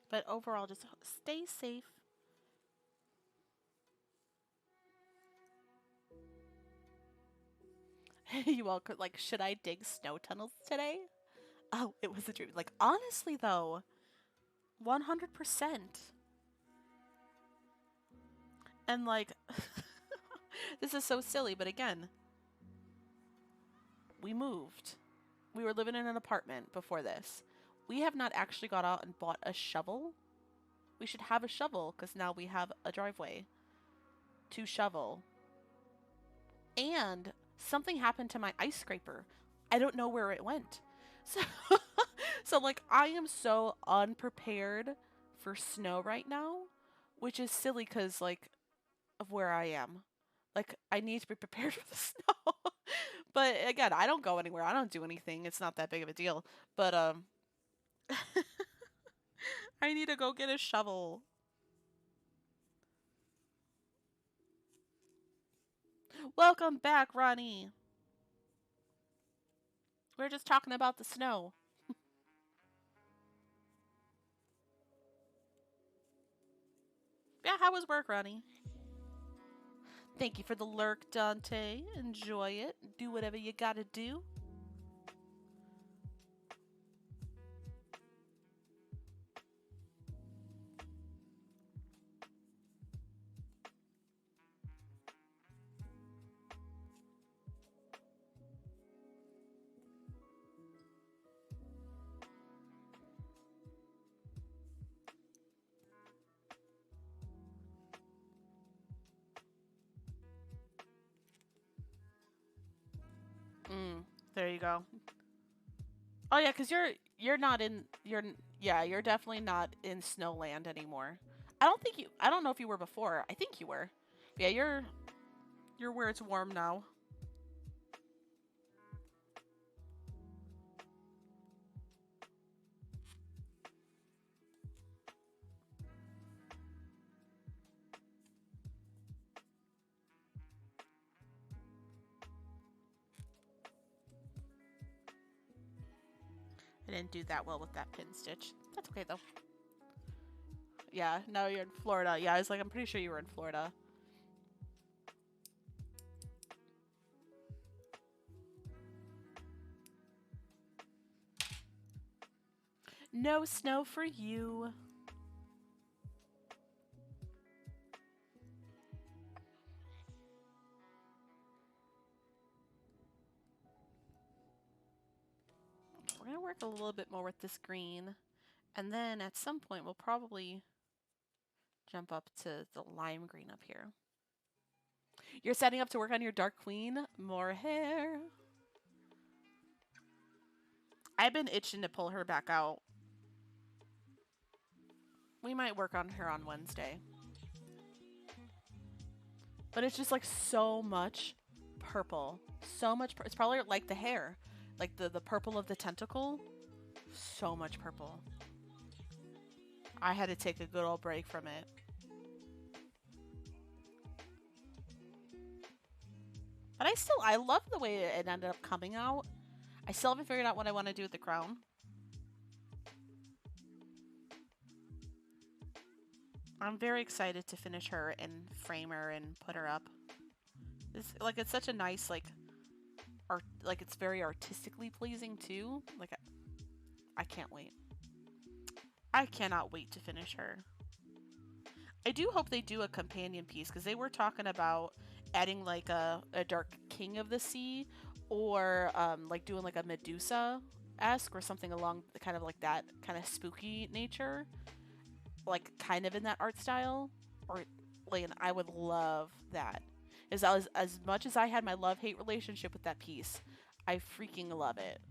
But overall, just stay safe. You all could, like, should I dig snow tunnels today? Oh, it was a dream. Like, honestly, though, 100%. And, like, this is so silly, but again, we moved. We were living in an apartment before this. We have not actually got out and bought a shovel. We should have a shovel because now we have a driveway to shovel. And something happened to my ice scraper. I don't know where it went. So like I am so unprepared for snow right now, which is silly because like of where I am. Like I need to be prepared for the snow. But again, I don't go anywhere. I don't do anything. It's not that big of a deal. But I need to go get a shovel. Welcome back, Ronnie. We're just talking about the snow. Yeah, how was work, Ronnie? Thank you for the lurk, Dante. Enjoy it. Do whatever you gotta do. There you go. Oh yeah, because you're not in you're definitely not in Snowland anymore. I don't know if you were before. I think you were. Yeah, you're where it's warm now. I didn't do that well with that pin stitch. That's okay though. Yeah, no, you're in Florida. Yeah, I was like, I'm pretty sure you were in Florida. No snow for you. We're going to work a little bit more with this green. And then at some point, we'll probably jump up to the lime green up here. You're setting up to work on your Dark Queen? More hair. I've been itching to pull her back out. We might work on her on Wednesday. But it's just like so much purple. So much. It's probably like the hair. Like the purple of the tentacle. So much purple. I had to take a good old break from it. But I love the way it ended up coming out. I still haven't figured out what I want to do with the crown. I'm very excited to finish her and frame her and put her up. It's such a nice, it's very artistically pleasing too. Like, I can't wait. I cannot wait to finish her. I do hope they do a companion piece, because they were talking about adding like a Dark King of the Sea, or like doing like a Medusa-esque or something along kind of like that kind of spooky nature, like kind of in that art style. Or like, I would love that. As much as I had my love-hate relationship with that piece, I freaking love it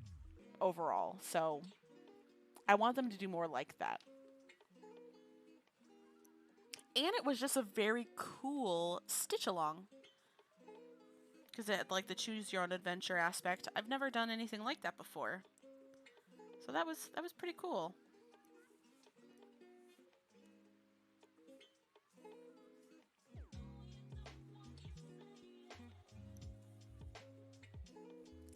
overall. So I want them to do more like that. And it was just a very cool stitch along, because it had like the choose your own adventure aspect. I've never done anything like that before, so that was pretty cool.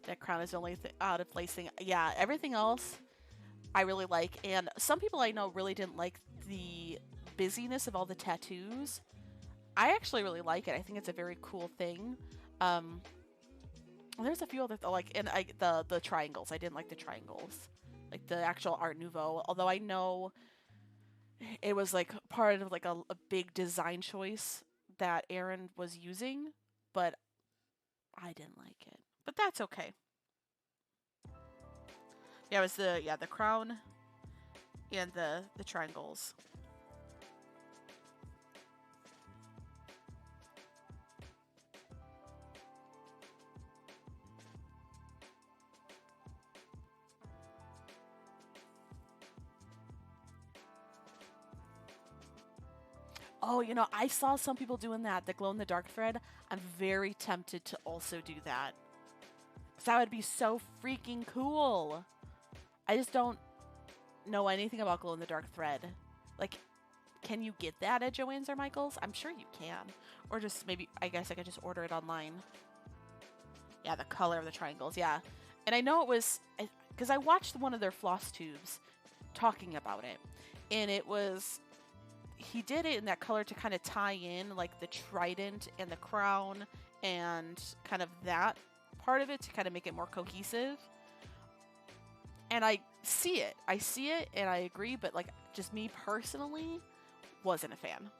That crown is the only out of place thing. Yeah, everything else I really like, and some people I know really didn't like the busyness of all the tattoos. I actually really like it. I think it's a very cool thing. There's a few other the triangles. I didn't like the triangles, like the actual Art Nouveau. Although I know it was like part of like a big design choice that Aaron was using, but I didn't like it. But that's okay. Yeah, it was the crown and the triangles. Oh, I saw some people doing that, the glow in the dark thread. I'm very tempted to also do that. Because that would be so freaking cool. I just don't know anything about glow in the dark thread. Like, can you get that at Joann's or Michael's? I'm sure you can. Or just maybe, I guess I could just order it online. Yeah, the color of the triangles, yeah. And I know it was, because I watched one of their floss tubes talking about it. And it was, he did it in that color to kind of tie in like the trident and the crown and kind of that part of it to kind of make it more cohesive. And I see it and I agree, but like just me personally wasn't a fan.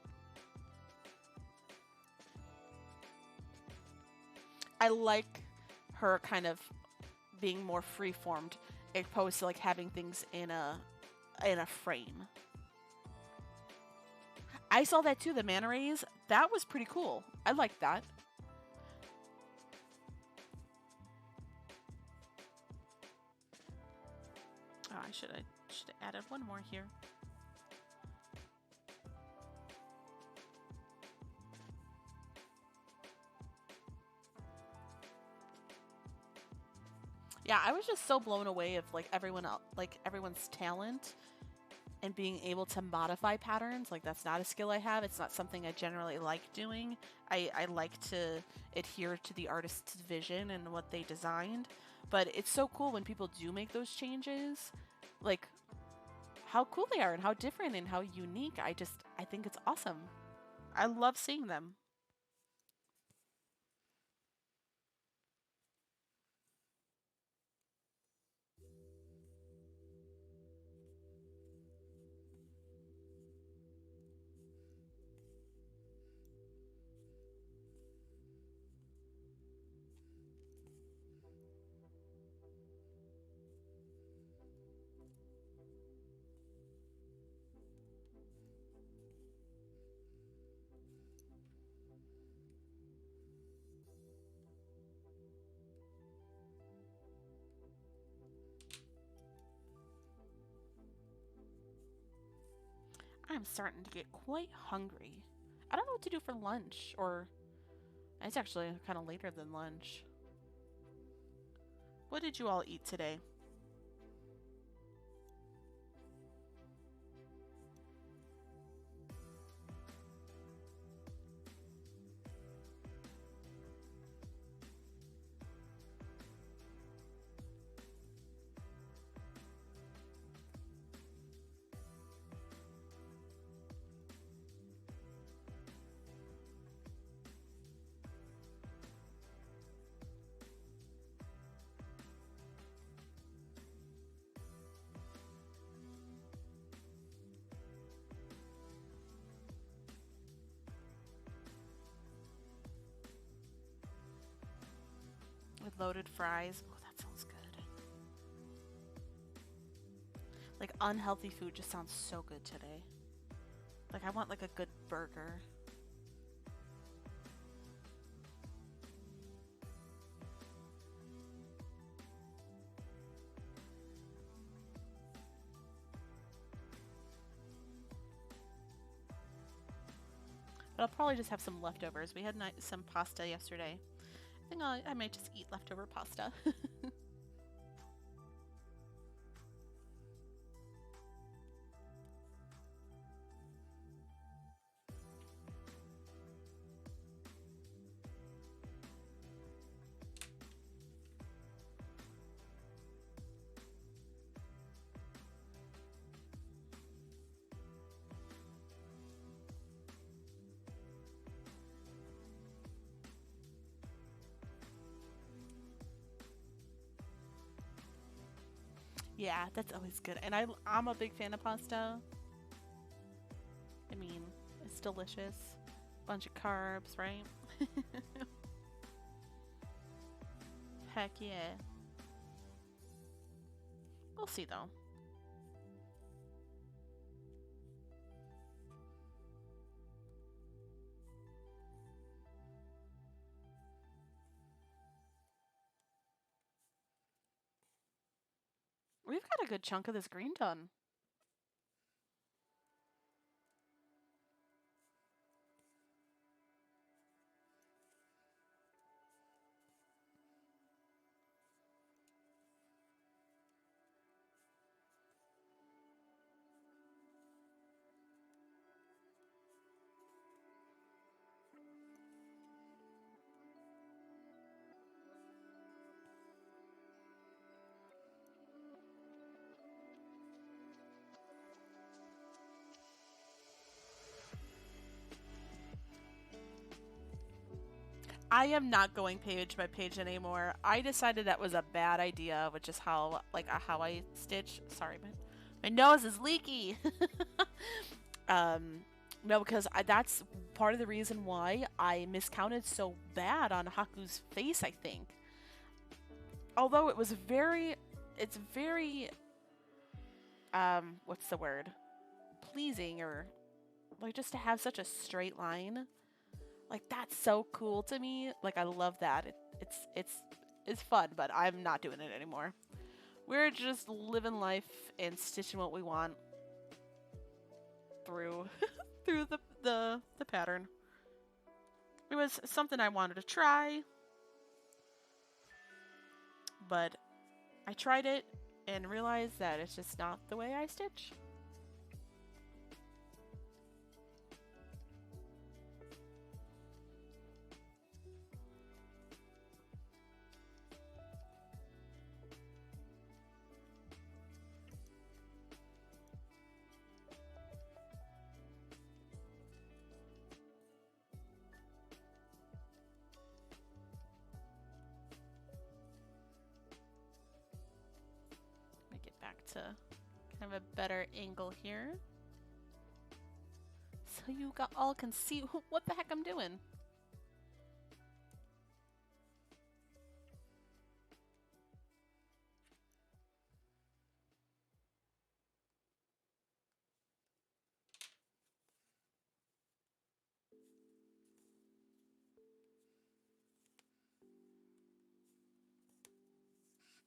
I like her kind of being more free-formed opposed to like having things in a frame. I saw that too, the manta rays. That was pretty cool. I liked that. Oh, I should have added one more here. Yeah, I was just so blown away of like everyone's talent and being able to modify patterns. Like, that's not a skill I have. It's not something I generally like doing. I like to adhere to the artist's vision and what they designed. But it's so cool when people do make those changes. Like, how cool they are and how different and how unique. I think it's awesome. I love seeing them. I'm starting to get quite hungry. I don't know what to do for lunch, or it's actually kind of later than lunch. What did you all eat today? With loaded fries. Oh, that sounds good. Like unhealthy food just sounds so good today. Like I want like a good burger. But I'll probably just have some leftovers. We had some pasta yesterday. I think I might just eat leftover pasta. Yeah, that's always good. And I'm a big fan of pasta. I mean, it's delicious. Bunch of carbs, right? Heck yeah. We'll see though. We've got a good chunk of this green done. I am not going page by page anymore. I decided that was a bad idea, which is how I stitch. Sorry, my nose is leaky. um, no, because that's part of the reason why I miscounted so bad on Haku's face. I think, although it's very what's the word? Pleasing, or like just to have such a straight line. Like that's so cool to me. Like I love that. It's fun, but I'm not doing it anymore. We're just living life and stitching what we want through through the pattern. It was something I wanted to try, but I tried it and realized that it's just not the way I stitch. Let me get back to kind of a better angle here. So you all can see what the heck I'm doing.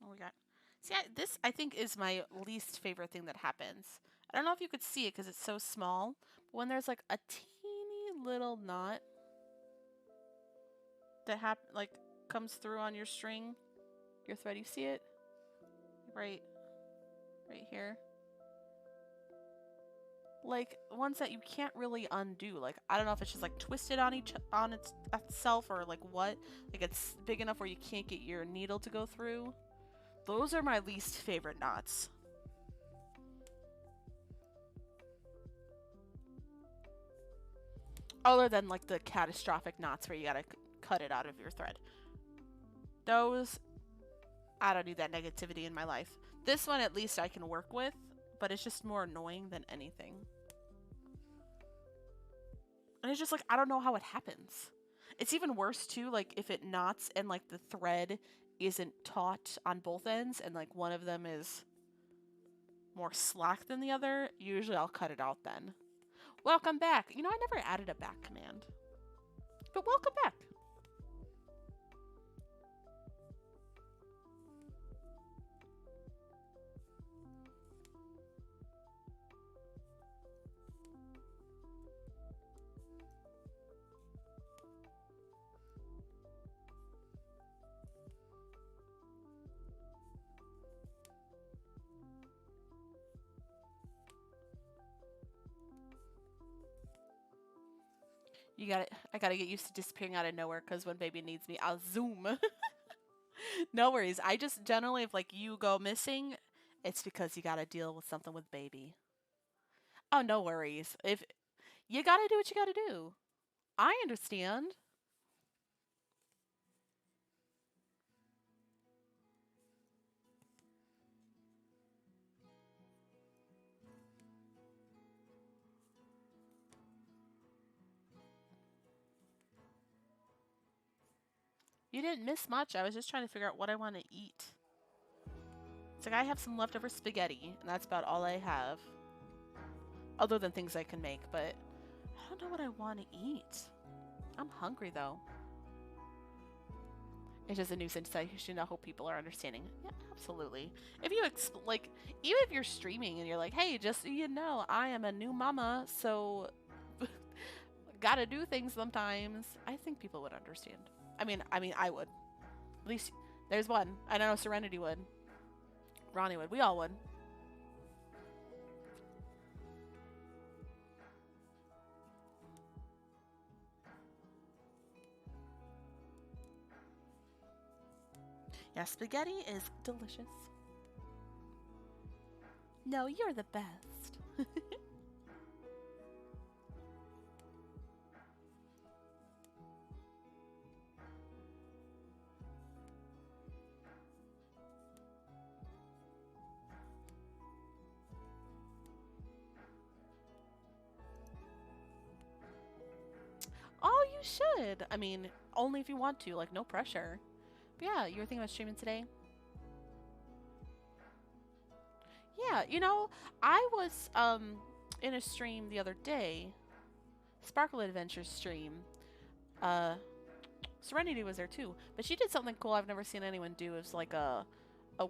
What we got? See, this I think is my least favorite thing that happens. I don't know if you could see it because it's so small, but when there's like a teeny little knot that like comes through on your string, your thread, you see it? Right here. Like ones that you can't really undo. Like I don't know if it's just like twisted on itself or like what. Like it's big enough where you can't get your needle to go through. Those are my least favorite knots. Other than like the catastrophic knots where you gotta cut it out of your thread. Those, I don't need that negativity in my life. This one at least I can work with, but it's just more annoying than anything. And it's just like, I don't know how it happens. It's even worse too, like if it knots and like the thread isn't taut on both ends and like one of them is more slack than the other, usually I'll cut it out then. Welcome back. You know, I never added a back command. But welcome back. I gotta get used to disappearing out of nowhere because when baby needs me, I'll zoom. No worries. I just generally, if like you go missing, it's because you gotta deal with something with baby. Oh, no worries. If you gotta do what you gotta do, I understand. You didn't miss much. I was just trying to figure out what I want to eat. It's like I have some leftover spaghetti, and that's about all I have. Other than things I can make, but I don't know what I want to eat. I'm hungry though. It's just a nuisance. I hope people are understanding. Yeah, absolutely. If you like, even if you're streaming and you're like, hey, just so you know, I am a new mama, so gotta do things sometimes. I think people would understand. I mean, I would. At least there's one. I know Serenity would. Ronnie would. We all would. Yeah, spaghetti is delicious. No, you're the best. Oh, you should. I mean, only if you want to. Like, no pressure. But yeah, you were thinking about streaming today? Yeah, you know, I was in a stream the other day, Sparkle Adventures stream. Serenity was there too, but she did something cool I've never seen anyone do. It was like a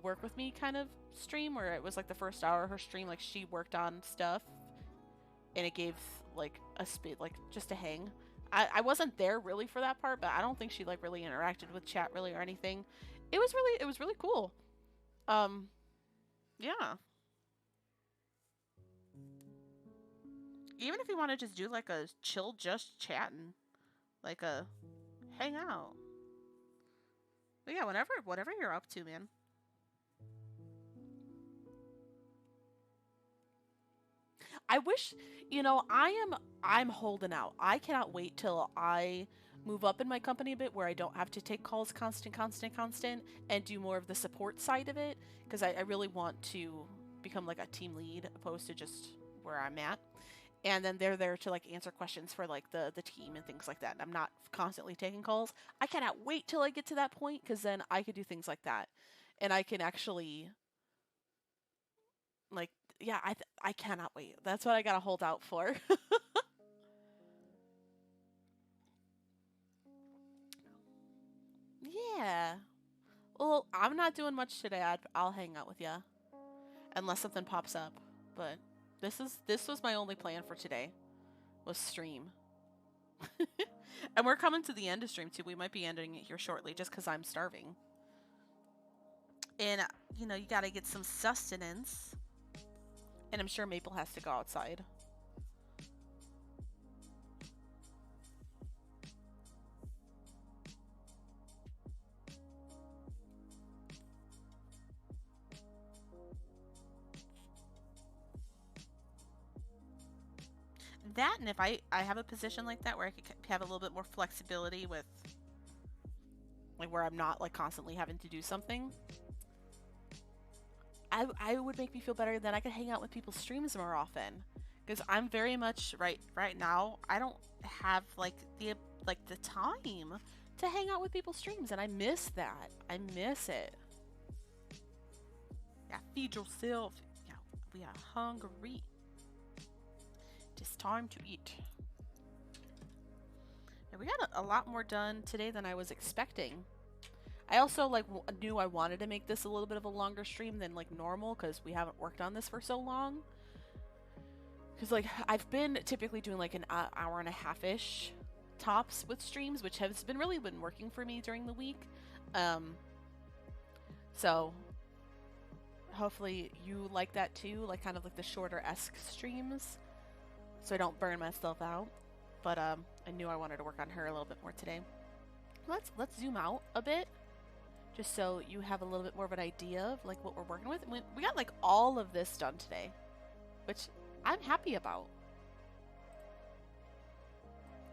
work with me kind of stream where it was like the first hour of her stream, like she worked on stuff, and it gave like a speed, like just a hang. I wasn't there really for that part, but I don't think she like really interacted with chat really or anything. It was really cool. Yeah. Even if you want to just do like a chill, just chatting, like a hang out. But yeah, whatever you're up to, man. I wish, you know, I'm holding out. I cannot wait till I move up in my company a bit where I don't have to take calls constant, and do more of the support side of it, because I really want to become like a team lead opposed to just where I'm at. And then they're there to like answer questions for like the team and things like that. And I'm not constantly taking calls. I cannot wait till I get to that point, because then I could do things like that, and I can actually like, yeah, I cannot wait. That's what I gotta hold out for. Yeah. Well, I'm not doing much today. I'll hang out with ya unless something pops up. But This was my only plan for today, was stream. And we're coming to the end of stream too. We might be ending it here shortly just because I'm starving. And, you know, you gotta get some sustenance. And I'm sure Maple has to go outside. That, and if I have a position like that where I could have a little bit more flexibility with, like, where I'm not, like, constantly having to do something, I would make me feel better. That I could hang out with people's streams more often. Because I'm very much, right now, I don't have, like, the time to hang out with people's streams, and I miss that. I miss it. Yeah, feed yourself. Yeah, we are hungry. It's time to eat. And we got a lot more done today than I was expecting. I also like knew I wanted to make this a little bit of a longer stream than like normal because we haven't worked on this for so long. Because like I've been typically doing like an hour and a half-ish tops with streams, which has been working for me during the week. So hopefully you like that too, like kind of like the shorter-esque streams, so I don't burn myself out. But I knew I wanted to work on her a little bit more today. Let's zoom out a bit, just so you have a little bit more of an idea of like what we're working with. We got like all of this done today, which I'm happy about.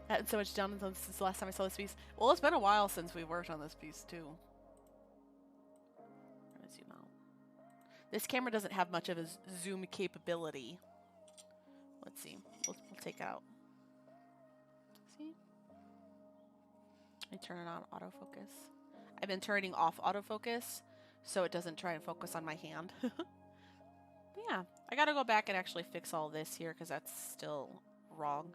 I had so much done since the last time I saw this piece. Well, it's been a while since we worked on this piece too. I'm gonna zoom out. This camera doesn't have much of a zoom capability. Let's see. We'll take it out. See? I turn it on autofocus. I've been turning off autofocus so it doesn't try and focus on my hand. Yeah, I gotta go back and actually fix all this here because that's still wrong.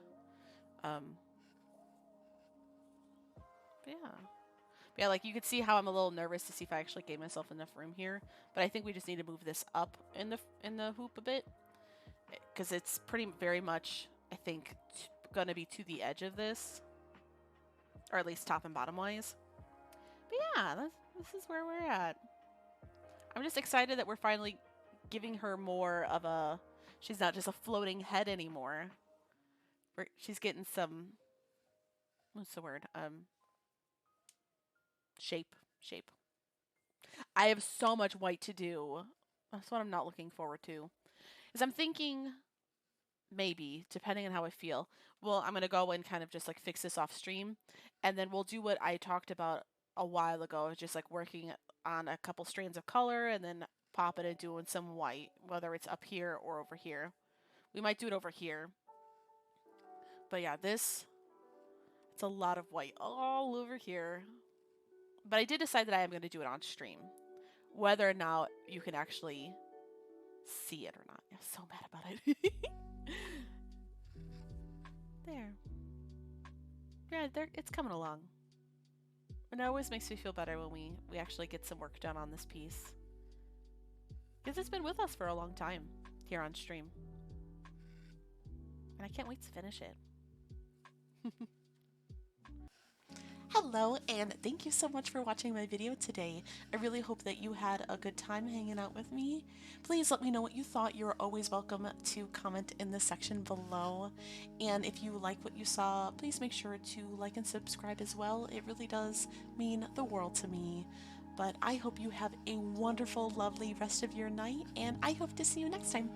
Yeah, like you could see how I'm a little nervous to see if I actually gave myself enough room here. But I think we just need to move this up in the hoop a bit, because it's very much, I think, gonna be to the edge of this, or at least top and bottom wise. But yeah, this is where we're at. I'm just excited that we're finally giving her more of a, she's not just a floating head anymore. She's getting some, what's the word? Shape. I have so much white to do. That's what I'm not looking forward to. Is I'm thinking, maybe, depending on how I feel, well, I'm going to go and kind of just like fix this off stream, and then we'll do what I talked about a while ago, just like working on a couple strands of color and then popping and doing some white, whether it's up here or over here. We might do it over here. But yeah, it's a lot of white all over here. But I did decide that I am going to do it on stream. Whether or not you can actually see it or not. I'm so mad about it. There. Yeah, it's coming along. And it always makes me feel better when we actually get some work done on this piece. Because it's been with us for a long time here on stream. And I can't wait to finish it. Hello, and thank you so much for watching my video today. I really hope that you had a good time hanging out with me. Please let me know what you thought. You're always welcome to comment in the section below. And if you like what you saw, please make sure to like and subscribe as well. It really does mean the world to me. But I hope you have a wonderful, lovely rest of your night, and I hope to see you next time.